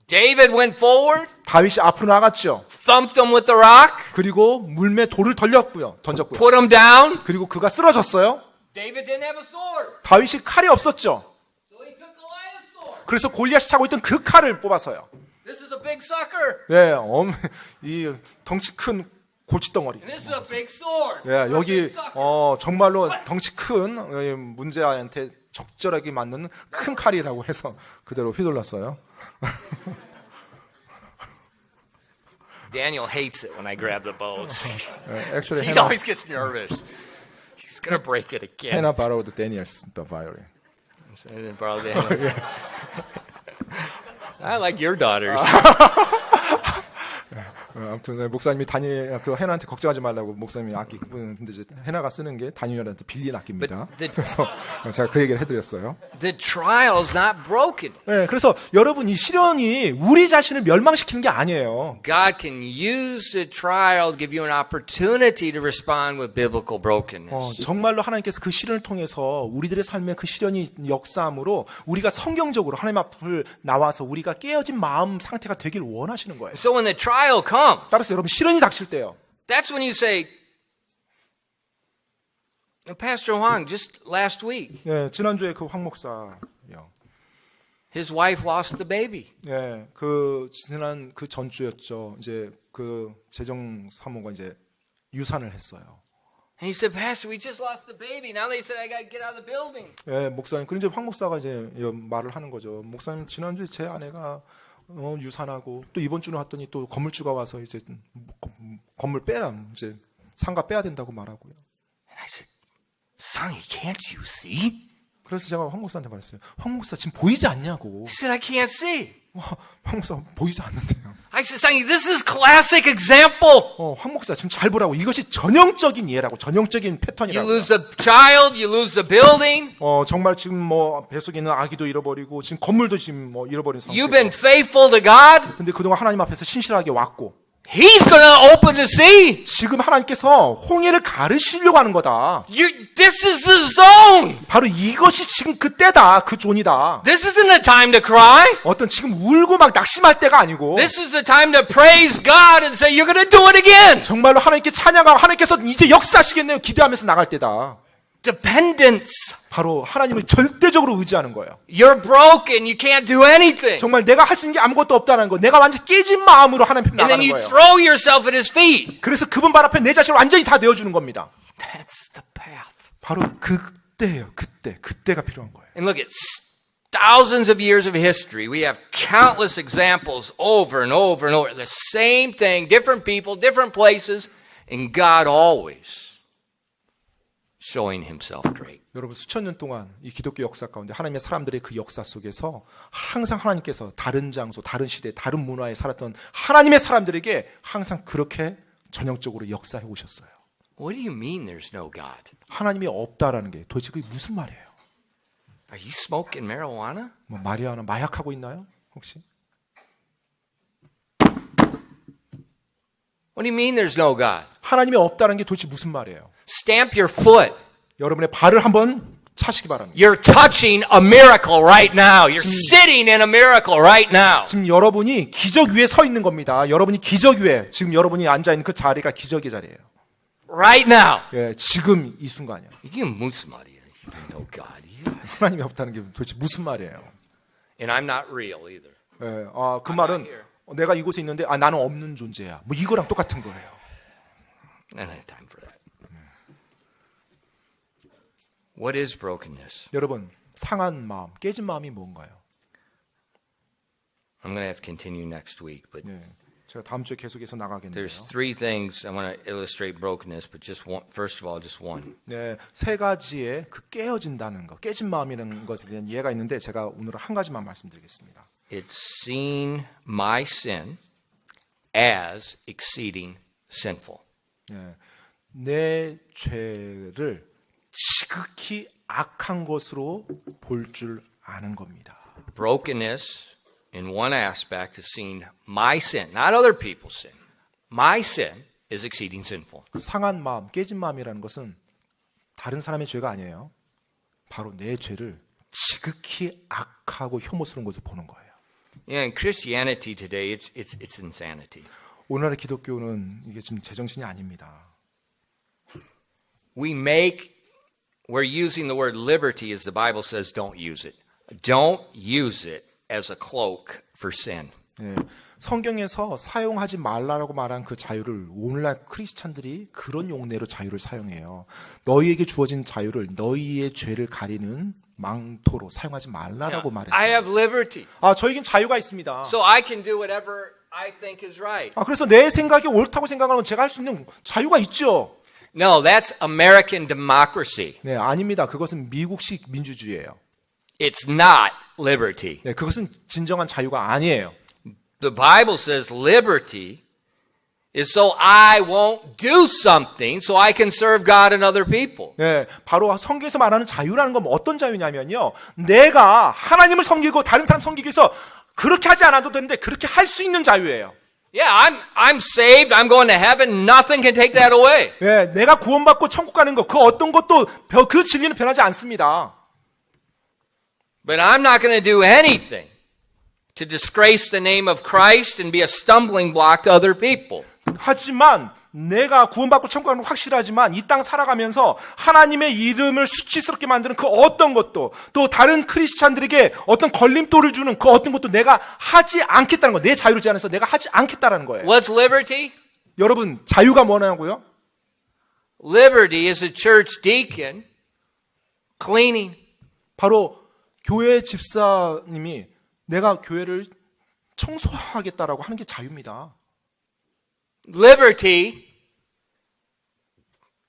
David went forward, 다윗이 앞으로 나갔죠. thumped him with the rock, 그리고 물매 돌을 던졌고요. put him down. 그리고 그가 쓰러졌어요. David didn't have a sword, 다윗이 칼이 없었죠. so he took Goliath's sword. 그래서 골리앗이 차고 있던 그 칼을 뽑아서요. This is a big sucker, 네, 이 덩치 큰 골칫덩어리. and this is a big sword. 예, for a big 여기 sucker. 정말로 덩치 큰 문제한테 적절하게 맞는 큰 칼이라고 해서 그대로 휘둘렀어요. Daniel hates it when I grab the bows. Actually, He always gets nervous. He's gonna break it again. Hannah borrowed Daniel's the violin. So I didn't borrow Daniel's. I like your daughters. 아무튼 목사님이 그 해나한테 걱정하지 말라고 목사님이 악기 근데 이제 해나가 쓰는 게 다니엘한테 빌린 악기입니다. 그래서 제가 그 얘기를 해드렸어요. The trial's not broken. 네, 그래서 여러분 이 시련이 우리 자신을 멸망시키는 게 아니에요. God can use the trial to give you an opportunity to respond with biblical brokenness. 정말로 하나님께서 그 시련을 통해서 우리들의 삶에 그 시련이 역사함으로 우리가 성경적으로 하나님 앞을 나와서 우리가 깨어진 마음 상태가 되길 원하시는 거예요. So when the trial comes, 따라서 여러분 시련이 닥칠 때요. that's when you say, Pastor Huang, just last week, 예, 지난주에 그 황 목사요. his wife lost the baby. 예, 그 지난 그 전주였죠. 이제 그 재정 사모가 이제 유산을 했어요. And he said, Pastor, we just lost the baby. Now they said I got to get out of the building. 예, 목사님. 그럼 이제 황 목사가 이제 말을 하는 거죠. 목사님 지난주에 제 아내가 유산하고 또 이번 주는 왔더니 또 건물주가 와서 이제 건물 빼라 이제 상가 빼야 된다고 말하고요. And I said, Sonny, can't you see? 그래서 제가 황 목사한테 말했어요. 황 목사 지금 보이지 않냐고. He said, I can't see. 황 목사 보이지 않는데요. I said, Sonny, this is classic example. 황 목사 지금 잘 보라고. 이것이 전형적인 예라고. 전형적인 You 패턴이라고. lose the child, you lose the building. 정말 지금 뭐 뱃속에 있는 아기도 잃어버리고 지금 건물도 지금 뭐 잃어버린 You've been 상태고. faithful to God. 근데 그동안 하나님 앞에서 신실하게 왔고 He's going to open the sea. 지금 하나님께서 홍해를 가르시려고 하는 거다. This is the zone. 바로 이것이 지금 그때다. 그 존이다. This isn't the time to cry. 어떤 지금 울고 막 낙심할 때가 아니고 This is the time to praise God and say, you're going to do it again. 정말로 하나님께 찬양하고 하나님께서 이제 역사하시겠네요. 기대하면서 나갈 때다. Dependence. 바로 하나님을 절대적으로 의지하는 거예요. You're broken. You can't do anything. 정말 내가 할 수 있는 게 아무것도 없다는 거. 내가 완전 깨진 마음으로 하나님 앞에 And then 나가는 you 거예요. throw yourself at His feet. 그래서 그분 발 앞에 내 자신을 완전히 다 내어주는 겁니다. That's the path. 바로 그때예요. 그때가 필요한 거예요. And look, it's thousands of years of history. We have countless examples over and over and over. The same thing, different people, different places, and God always showing Himself great. 여러분 수천 년 동안 이 기독교 역사 가운데 하나님의 사람들의 그 역사 속에서 항상 하나님께서 다른 장소, 다른 시대, 다른 문화에 살았던 하나님의 사람들에게 항상 그렇게 전형적으로 역사해 오셨어요. What do you mean there's no God? 하나님이 없다라는 게 도대체 그게 무슨 말이에요? Are you smoking marijuana? 뭐 마리아나 마약하고 있나요? 혹시? What do you mean there's no God? 하나님이 없다는 게 도대체 무슨 말이에요? Stamp your foot. 여러분의 발을 한번 차시기 바랍니다. You're touching a miracle right now. You're sitting in a miracle right now. 지금 여러분이 기적 위에 서 있는 겁니다. 여러분이 기적 위에 지금 여러분이 앉아 있는 그 자리가 기적의 자리예요. Right now. 예, 지금 이 순간이요. 이게 무슨 말이야? No God. 하나님이 없다는 게 도대체 무슨 말이에요? And I'm not real either. 예, 그 말은 내가 이곳에 있는데 나는 없는 존재야. 뭐 이거랑 똑같은 거예요. I don't have time for that. What is brokenness? 여러분, 상한 마음, 깨진 마음이 뭔가요? I'm going to have to continue next week, but 예, 제가 다음 주에 계속해서 나가겠는데요. there's three things I want to illustrate brokenness, but just one, first of all, just one. 네, 세 가지의 그 깨어진다는 거, 깨진 마음이라는 것에 대한 이해가 있는데 제가 오늘 한 가지만 말씀드리겠습니다. It's seeing my sin as exceeding sinful. 예, 내 죄를 지극히 악한 것으로 볼 줄 아는 겁니다. Brokenness in one aspect is seeing my sin, not other people's sin. My sin is exceeding sinful. 상한 마음, 깨진 마음이라는 것은 다른 사람의 죄가 아니에요. 바로 내 죄를 지극히 악하고 혐오스러운 것을 보는 거예요. Yeah, in Christianity today, it's insanity. 오늘날의 기독교는 이게 지금 제정신이 아닙니다. We're using the word liberty as the Bible says don't use it. Don't use it as a cloak for sin. 네, 성경에서 사용하지 말라라고 말한 그 자유를 오늘날 크리스찬들이 그런 용례로 자유를 사용해요. 너희에게 주어진 자유를 너희의 죄를 가리는 망토로 사용하지 말라라고 말했어요. I have liberty, 저에겐 자유가 있습니다. so I can do whatever I think is right. 그래서 내 생각이 옳다고 생각하면 제가 할 수 있는 자유가 있죠. No, that's American democracy. 네, 아닙니다. 그것은 미국식 민주주의예요. It's not liberty. 네, 그것은 진정한 자유가 아니에요. The Bible says liberty is so I won't do something so I can serve God and other people. 네, 바로 성경에서 말하는 자유라는 건 어떤 자유냐면요. 내가 하나님을 섬기고 다른 사람 섬기기 위해서 그렇게 하지 않아도 되는데 그렇게 할 수 있는 자유예요. Yeah, I'm saved. I'm going to heaven. Nothing can take that away. 네, 내가 구원받고 천국 가는 것, 그 어떤 것도 그 진리는 변하지 않습니다. But I'm not going to do anything to disgrace the name of Christ and be a stumbling block to other people. 하지만 내가 구원받고 천국 가는 건 확실하지만 이 땅 살아가면서 하나님의 이름을 수치스럽게 만드는 그 어떤 것도 또 다른 크리스찬들에게 어떤 걸림돌을 주는 그 어떤 것도 내가 하지 않겠다는 거예요. 내 자유를 제한해서 내가 하지 않겠다는 거예요. What's liberty? 여러분, 자유가 뭐냐고요? Liberty is a church deacon cleaning. 바로 교회 집사님이 내가 교회를 청소하겠다라고 하는 게 자유입니다. Liberty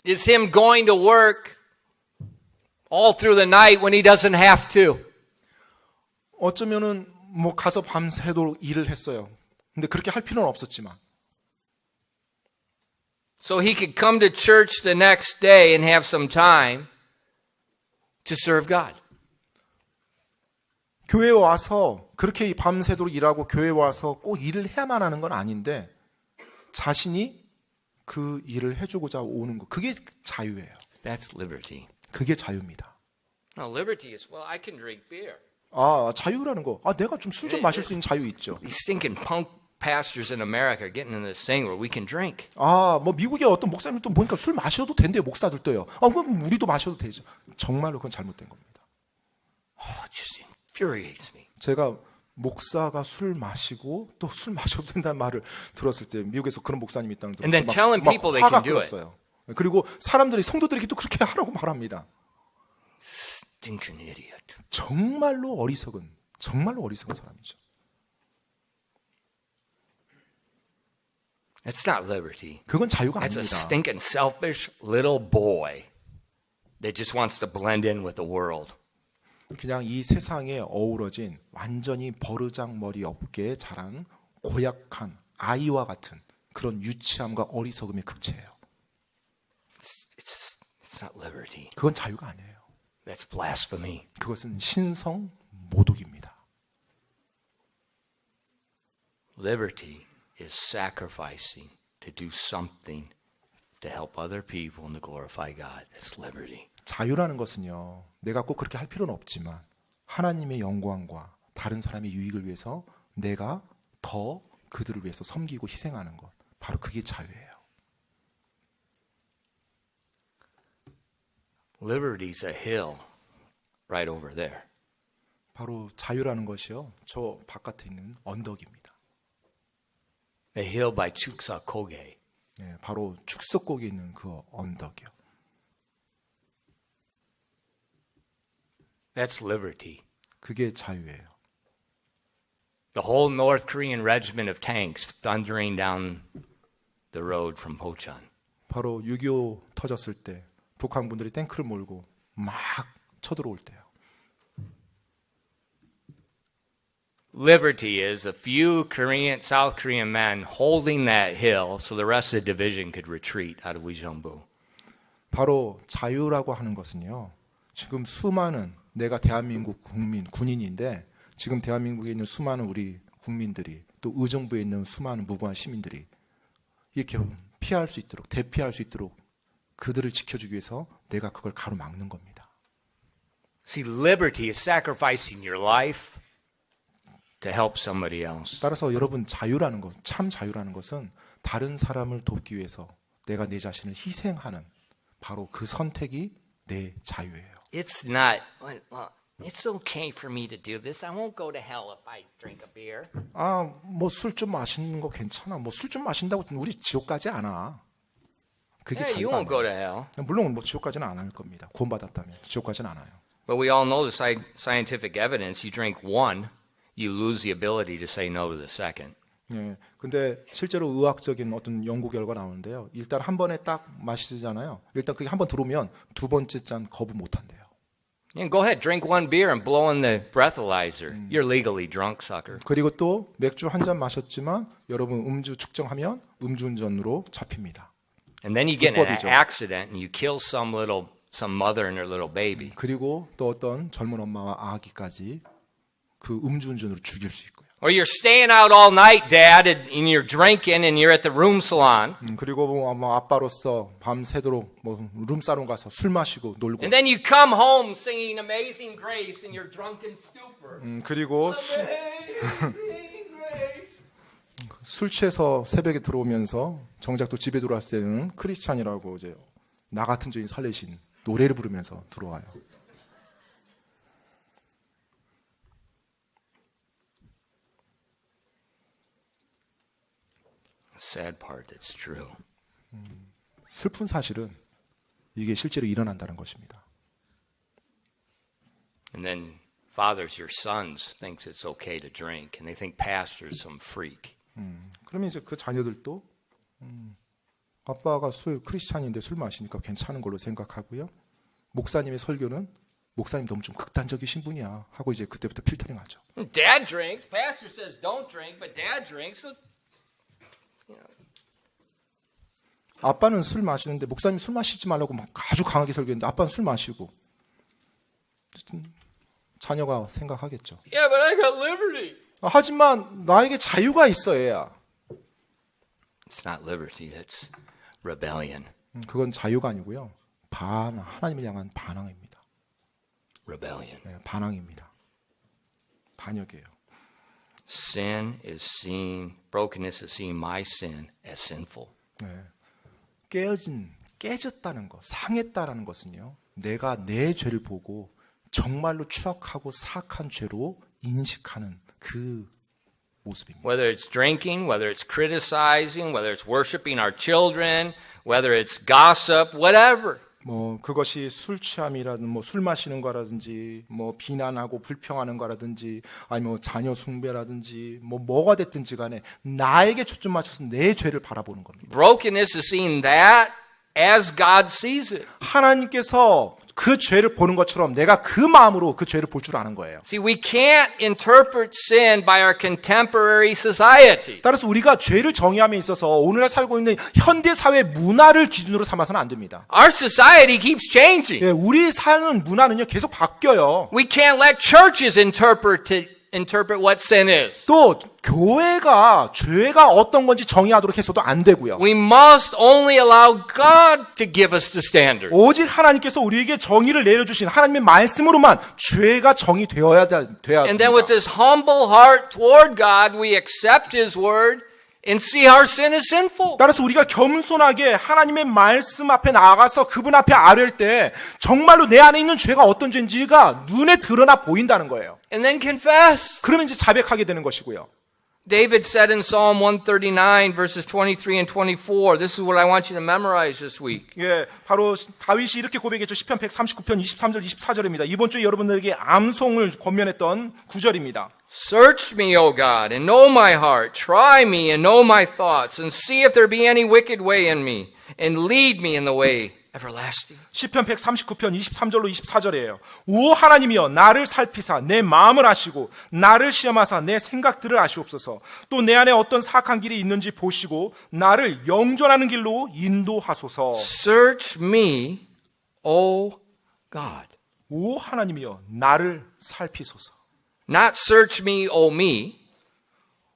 is him going to work all through the night when he doesn't have to. 어쩌면은 뭐 가서 밤새도록 일을 했어요. 근데 그렇게 할 필요는 없었지만. So he could come to church the next day and have some time to serve God. 교회에 와서 그렇게 밤새도록 일하고 교회에 와서 꼭 일을 해야만 하는 건 아닌데 자신이 그 일을 해주고자 오는 거, 그게 자유예요. That's liberty. 그게 자유입니다. No, liberty is, well, I can drink beer. 자유라는 거, 내가 좀 술 좀 마실 수 있는 자유 있죠. These stinking punk pastors in America are getting in this thing where we can drink. 뭐 미국의 어떤 목사님도 보니까 술 마셔도 된대요. 목사들도요. 그럼 우리도 마셔도 되죠. 정말로 그건 잘못된 겁니다. It just infuriates me. 제가 목사가 술 마시고 또 술 마셔도 된다는 말을 들었을 때 미국에서 그런 목사님이 있다는 And then telling people they 화가 can do it. 끓었어요. 그리고 사람들이 성도들에게 또 그렇게 하라고 말합니다. Stinking idiot. 정말로 어리석은 사람이죠. That's not liberty. 그건 자유가 That's a 아닙니다. stinking selfish little boy that just wants to blend in with the world. 그냥 이 세상에 어우러진 완전히 버르장머리 없게 자란 고약한 아이와 같은 그런 유치함과 어리석음의 극체예요. It's not liberty. 그건 자유가 아니에요. That's blasphemy. 그것은 신성 모독입니다. Liberty is sacrificing to do something to help other people and to glorify God. That's liberty. 자유라는 것은요, 내가 꼭 그렇게 할 필요는 없지만 하나님의 영광과 다른 사람의 유익을 위해서 내가 더 그들을 위해서 섬기고 희생하는 것, 바로 그게 자유예요. Liberty is a hill right over there. 바로 자유라는 것이요, 저 바깥에 있는 언덕입니다. A hill by Chuksakoge. 네, 바로 축석곡에 있는 그 언덕이요. That's liberty. 그게 자유예요. The whole North Korean regiment of tanks thundering down the road from Pocheon. 바로 6.25 터졌을 때 북한 분들이 탱크를 몰고 막 쳐들어올 때요. Liberty is a few South Korean men holding that hill so the rest of the division could retreat out of Uijeongbu. 바로 자유라고 하는 것은요, 지금 수많은 내가 대한민국 군인인데 지금 대한민국에 있는 수많은 우리 국민들이 또 의정부에 있는 수많은 무고한 시민들이 이렇게 피할 수 있도록, 대피할 수 있도록 그들을 지켜주기 위해서 내가 그걸 가로막는 겁니다. See, liberty is sacrificing your life to help somebody else. 따라서 여러분 자유라는 것, 참 자유라는 것은 다른 사람을 돕기 위해서 내가 내 자신을 희생하는 바로 그 선택이 내 자유예요. It's not, well, it's okay for me to do this. I won't go to hell if I drink a beer. 뭐 술 좀 마시는 거 괜찮아. 뭐 술 좀 마신다고 우리 지옥 가지 않아. 그게 Yeah, you 자유가 won't go to 아니에요. hell. 물론 뭐 지옥 가지는 안 할 겁니다. 구원받았다면 지옥 가지는 않아요. But we all know the scientific evidence. You drink one, you lose the ability to say no to the second. 예. 근데 실제로 의학적인 어떤 연구 결과 나오는데요. 일단 한 번에 딱 마시잖아요. 일단 그게 한 번 들어오면 두 번째 잔 거부 못 한대요. Yeah, go ahead, drink one beer and blow in the breathalyzer. You're legally drunk, sucker. 그리고 또 맥주 한 잔 마셨지만 여러분 음주 측정하면 음주운전으로 잡힙니다. And then you get in an 불법이죠. accident and you kill some mother and her little baby. 그리고 또 어떤 젊은 엄마와 아기까지 그 음주운전으로 죽일 수 있고요. Or you're staying out all night, Dad, and you're drinking and you're at the room salon. 그리고 뭐 아빠로서 밤새도록 뭐 룸사롱 가서 술 마시고 놀고. And then you come home singing Amazing Grace in your drunken stupor. 그리고 Amazing Grace. 술 취해서 새벽에 들어오면서 정작 또 집에 들어왔을 때는 크리스찬이라고 이제 나 같은 죄인 살리신 노래를 부르면서 들어와요. Sad part, that's true. 슬픈 사실은 이게 실제로 일어난다는 것입니다. And then fathers, your sons, thinks it's okay to drink, and they think pastor's some freak. 그러면 이제 그 자녀들도 아빠가 크리스찬인데 술 마시니까 괜찮은 걸로 생각하고요. 목사님의 설교는 목사님 너무 좀 극단적이신 분이야 하고 이제 그때부터 필터링하죠. Dad drinks. Pastor says don't drink, but Dad drinks. 아빠는 술 마시는데 목사님 술 마시지 말라고 막 아주 강하게 설교했는데 아빠는 술 마시고 자녀가 생각하겠죠. Yeah, but I got liberty. 하지만 나에게 자유가 있어 얘야. It's not liberty, that's rebellion. 그건 자유가 아니고요. 하나님을 향한 반항입니다. Rebellion. 네, 반항입니다. 반역이에요. Sin is seen, brokenness is seen, my sin as sinful. 네. 깨졌다는 것, 상했다라는 것은요. 내가 내 죄를 보고 정말로 추악하고 사악한 죄로 인식하는 그 모습입니다. Whether it's drinking, whether it's criticizing, whether it's worshiping our children, whether it's gossip, whatever. 뭐 그것이 술 취함이라든 뭐 술 마시는 거라든지 뭐 비난하고 불평하는 거라든지 아니면 뭐 자녀 숭배라든지 뭐가 됐든지 간에 나에게 초점 맞춰서 내 죄를 바라보는 겁니다. Brokenness is seen that as God sees it. 하나님께서 그 죄를 보는 것처럼 내가 그 마음으로 그 죄를 볼 줄 아는 거예요. See, we can't interpret sin by our contemporary society. 따라서 우리가 죄를 정의함에 있어서 오늘날 살고 있는 현대 사회 문화를 기준으로 삼아서는 안 됩니다. Our society keeps changing. 예, 우리 사는 문화는요 계속 바뀌어요. We can't let churches interpret what sin is. 또 교회가 죄가 어떤 건지 정의하도록 해서도 안 되고요. We must only allow God to give us the standard. 오직 하나님께서 우리에게 정의를 내려주신 하나님의 말씀으로만 죄가 정의되어야 돼야 And then with 됩니다. this humble heart toward God, we accept His word and see our sin is sinful. 따라서 우리가 겸손하게 하나님의 말씀 앞에 나가서 그분 앞에 아뢰을 때 정말로 내 안에 있는 죄가 어떤 죄인지가 눈에 드러나 보인다는 거예요. And then confess. 그러면 이제 자백하게 되는 것이고요. David said in Psalm 139 verses 23 and 24, this is what I want you to memorize this week. 예, 바로 다윗이 이렇게 고백했죠. 시편 139편 23절 24절입니다. 이번 주에 여러분들에게 암송을 권면했던 구절입니다. Search me, O God, and know my heart. Try me and know my thoughts, and see if there be any wicked way in me, and lead me in the way everlasting. 시편 139편 23절로 24절이에요. 오 하나님이여 나를 살피사 내 마음을 아시고 나를 시험하사 내 생각들을 아시옵소서. 또 내 안에 어떤 사악한 길이 있는지 보시고 나를 영존하는 길로 인도하소서. Search me, O God. 오 하나님이여 나를 살피소서. Not search me, O me.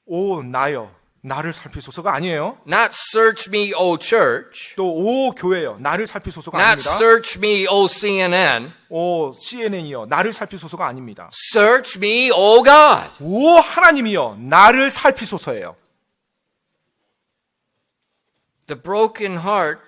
오 나여 나를 살피소서가 아니에요. Not search me, O church. 또 오 교회요. 나를 살피소서가 Not 아닙니다. search me, O CNN. 오 CNN이요. 나를 살피소서가 아닙니다. Search me, O God. 오 하나님이요. 나를 살피소서예요. The broken heart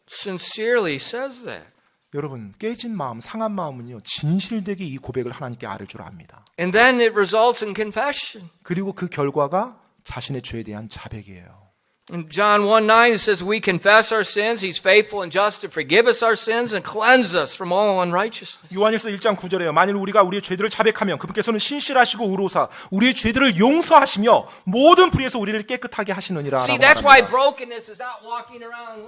sincerely says that. 여러분 깨진 마음, 상한 마음은요. 진실되게 이 고백을 하나님께 아를 줄 압니다. And then it results in confession. 그리고 그 결과가 자신의 죄에 대한 자백이에요. In John 1:9 it says, we confess our sins. He's faithful and just to forgive us our sins and cleanse us from all unrighteousness. 요한일서 1장 9절에요. 만일 우리가 우리의 죄들을 자백하면 그분께서는 신실하시고 의로우사 우리의 죄들을 용서하시며 모든 불의에서 우리를 깨끗하게 하시느니라. See, that's why brokenness is not walking around.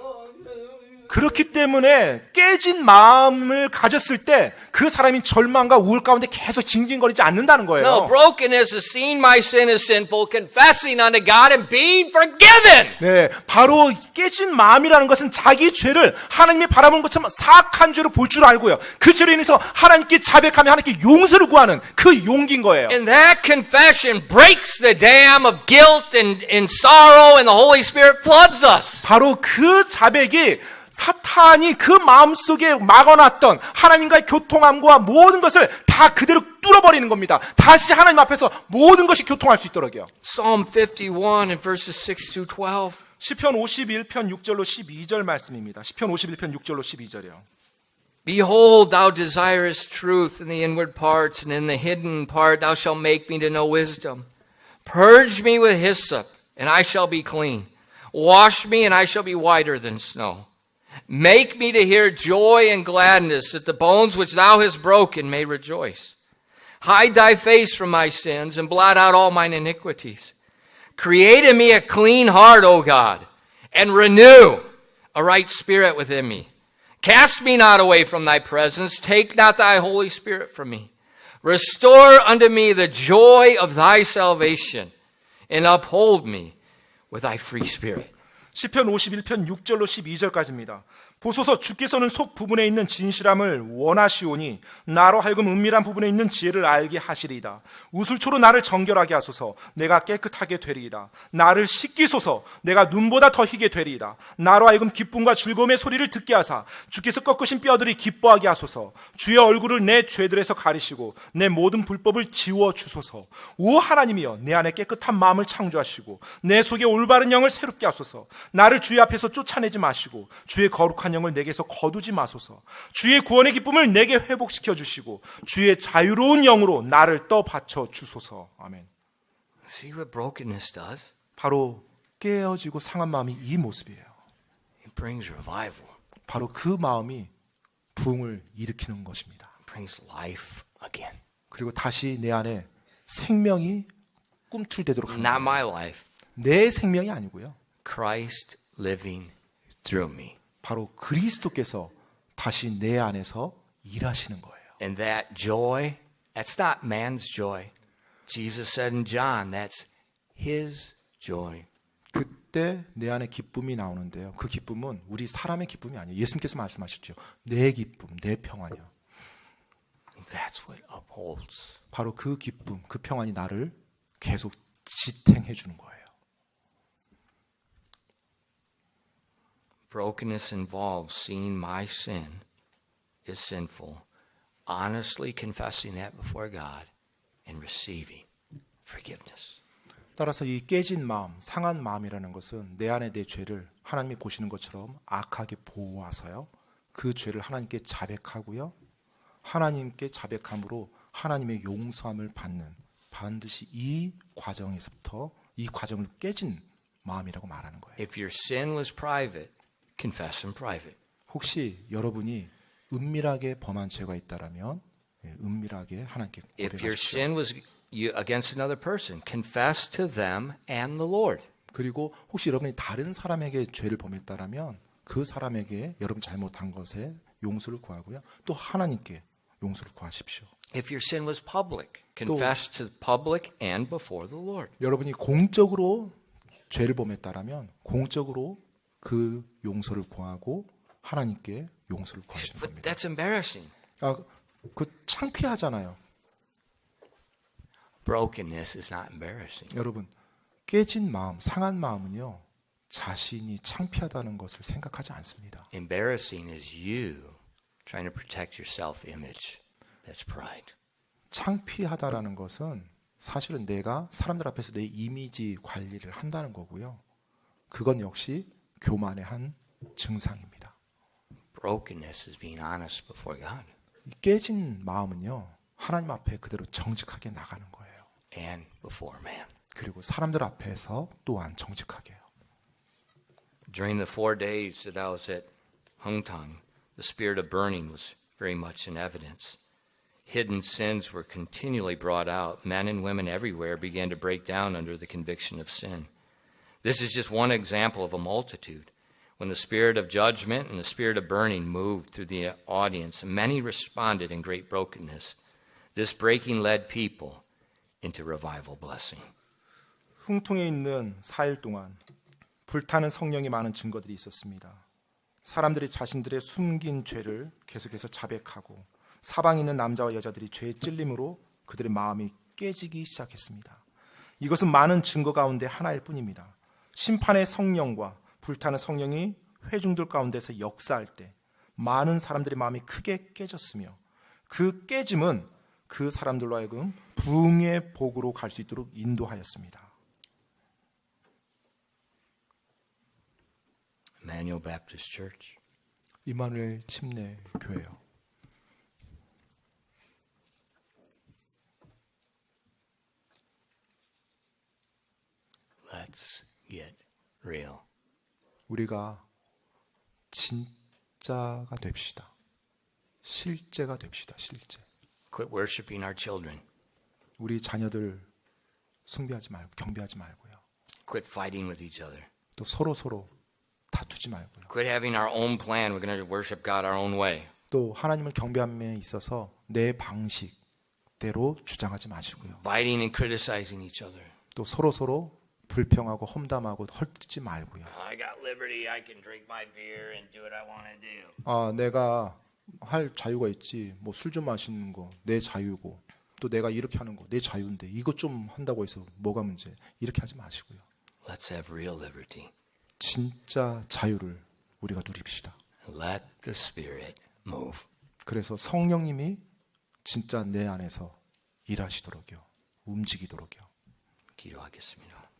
그렇기 때문에 깨진 마음을 가졌을 때 그 사람이 절망과 우울 가운데 계속 징징거리지 않는다는 거예요. No, brokenness is seeing my sin as sinful, confessing unto God and being forgiven. 네, 바로 깨진 마음이라는 것은 자기 죄를 하나님이 바라보는 것처럼 사악한 죄로 볼 줄 알고요. 그 죄로 인해서 하나님께 자백하며 하나님께 용서를 구하는 그 용기인 거예요. And that confession breaks the dam of guilt and sorrow, and the Holy Spirit floods us. 바로 그 자백이 사탄이 그 마음속에 막아놨던 하나님과의 교통함과 모든 것을 다 그대로 뚫어버리는 겁니다. 다시 하나님 앞에서 모든 것이 교통할 수 있도록요. Psalm 51 and verses 6 to 12. 시편 51편 6절로 12절 말씀입니다. 시편 51편 6절로 12절이요. Behold, thou desirest truth in the inward parts, and in the hidden part thou shalt make me to know wisdom. Purge me with hyssop, and I shall be clean. Wash me, and I shall be whiter than snow. Make me to hear joy and gladness, that the bones which thou hast broken may rejoice. Hide thy face from my sins, and blot out all mine iniquities. Create in me a clean heart, O God, and renew a right spirit within me. Cast me not away from thy presence. Take not thy Holy Spirit from me. Restore unto me the joy of thy salvation, and uphold me with thy free spirit. 시편 51편 6절로 12절까지입니다. 보소서 주께서는 속 부분에 있는 진실함을 원하시오니 나로 하여금 은밀한 부분에 있는 지혜를 알게 하시리이다. 우슬초로 나를 정결하게 하소서. 내가 깨끗하게 되리이다. 나를 씻기소서. 내가 눈보다 더 희게 되리이다. 나로 하여금 기쁨과 즐거움의 소리를 듣게 하사 주께서 꺾으신 뼈들이 기뻐하게 하소서. 주의 얼굴을 내 죄들에서 가리시고 내 모든 불법을 지워 주소서. 오 하나님이여, 내 안에 깨끗한 마음을 창조하시고 내 속에 올바른 영을 새롭게 하소서. 나를 주의 앞에서 쫓아내지 마시고 주의 거룩한 영을 내게서 거두지 마소서. 주의 구원의 기쁨을 내게 회복시켜 주시고 주의 자유로운 영으로 나를 떠받쳐 주소서. 아멘. See what brokenness does? 바로 깨어지고 상한 마음이 이 모습이에요. It brings revival. 바로 그 마음이 부흥을 일으키는 것입니다. It brings life again. 그리고 다시 내 안에 생명이 꿈틀대도록 하는 Not 거예요. my life. 내 생명이 아니고요. Christ living through me. 바로 그리스도께서 다시 내 안에서 일하시는 거예요. And that joy, that's not man's joy. Jesus said in John, that's his joy. 그때 내 안에 기쁨이 나오는데요. 그 기쁨은 우리 사람의 기쁨이 아니에요. 예수님께서 말씀하셨죠. 내 기쁨, 내 평안이요. That's what upholds. 바로 그 기쁨, 그 평안이 나를 계속 지탱해 주는 거예요. Brokenness involves seeing my sin is sinful, honestly confessing that before God, and receiving forgiveness. 따라서 이 깨진 마음, 상한 마음이라는 것은 내 안에 내 죄를 하나님이 보시는 것처럼 악하게 보아서요. 그 죄를 하나님께 자백하고요. 하나님께 자백함으로 하나님의 용서함을 받는 반드시 이 과정에서부터 이 과정을 깨진 마음이라고 말하는 거예요. If your sin was private, confess in private. 혹시 여러분이 은밀하게 범한 죄가 있다라면 은밀하게 하나님께 If your 고백하십시오. sin was against another person, confess to them and the Lord. 그리고 혹시 여러분이 다른 사람에게 죄를 범했다라면 그 사람에게 여러분 잘못한 것에 용서를 구하고요. 또 하나님께 용서를 구하십시오. If your sin was public, confess to the public and before the Lord. 여러분이 공적으로 죄를 범했다라면 공적으로 그 용서를 구하고 하나님께 용서를 구하시는 But 겁니다. that's embarrassing. 그 창피하잖아요. Brokenness is not embarrassing. 여러분, 깨진 마음, 상한 마음은요, 자신이 창피하다는 것을 생각하지 않습니다. Embarrassing is you trying to protect your self-image. That's pride. 창피하다라는 것은 사실은 내가 사람들 앞에서 내 이미지 관리를 한다는 거고요. 그건 역시 교만의 한 증상입니다. Brokenness is being honest before God 이 깨진 마음은요, 하나님 앞에 그대로 정직하게 나가는 거예요. and before man. 그리고 사람들 앞에서 또한 정직하게요. During the 4 days that I was at Hongtang, the spirit of burning was very much in evidence. Hidden sins were continually brought out. Men and women everywhere began to break down under the conviction of sin. This is just one example of a multitude. When the spirit of judgment and the spirit of burning moved through the audience, many responded in great brokenness. This breaking led people into revival blessing. 흥통에 있는 4일 동안 불타는 성령이 많은 증거들이 있었습니다. 사람들이 자신들의 숨긴 죄를 계속해서 자백하고 사방에 있는 남자와 여자들이 죄에 찔림으로 그들의 마음이 깨지기 시작했습니다. 이것은 많은 증거 가운데 하나일 뿐입니다. 심판의 성령과 불타는 성령이 회중들 가운데서 역사할 때 많은 사람들의 마음이 크게 깨졌으며 그 깨짐은 그 사람들로 하여금 부흥의 복으로 갈 수 있도록 인도하였습니다. Emmanuel Baptist Church. 임마누엘 침례 교회요. Let's get real. 우리가 진짜가 됩시다. 실제가 됩시다. 실제. Quit worshiping our children. 우리 자녀들 숭배하지 말고 경배하지 말고요. Quit fighting with each other. 또 서로 다투지 말고요. Quit having our own plan. We're going to worship God our own way. 또 하나님을 경배함에 있어서 내 방식대로 주장하지 마시고요. Biting and criticizing each other. 또 서로 불평하고 험담하고 헐뜯지 말고요. I got liberty. I can drink my beer and do what I want to do. 내가 할 자유가 있지. 뭐 술 좀 마시는 거 내 자유고 또 내가 이렇게 하는 거 내 자유인데 이것 좀 한다고 해서 뭐가 문제? 이렇게 하지 마시고요. Let's have real liberty. 진짜 자유를 우리가 누립시다. Let the Spirit move. 그래서 성령님이 진짜 내 안에서 일하시도록요. 움직이도록요. 기도하겠습니다.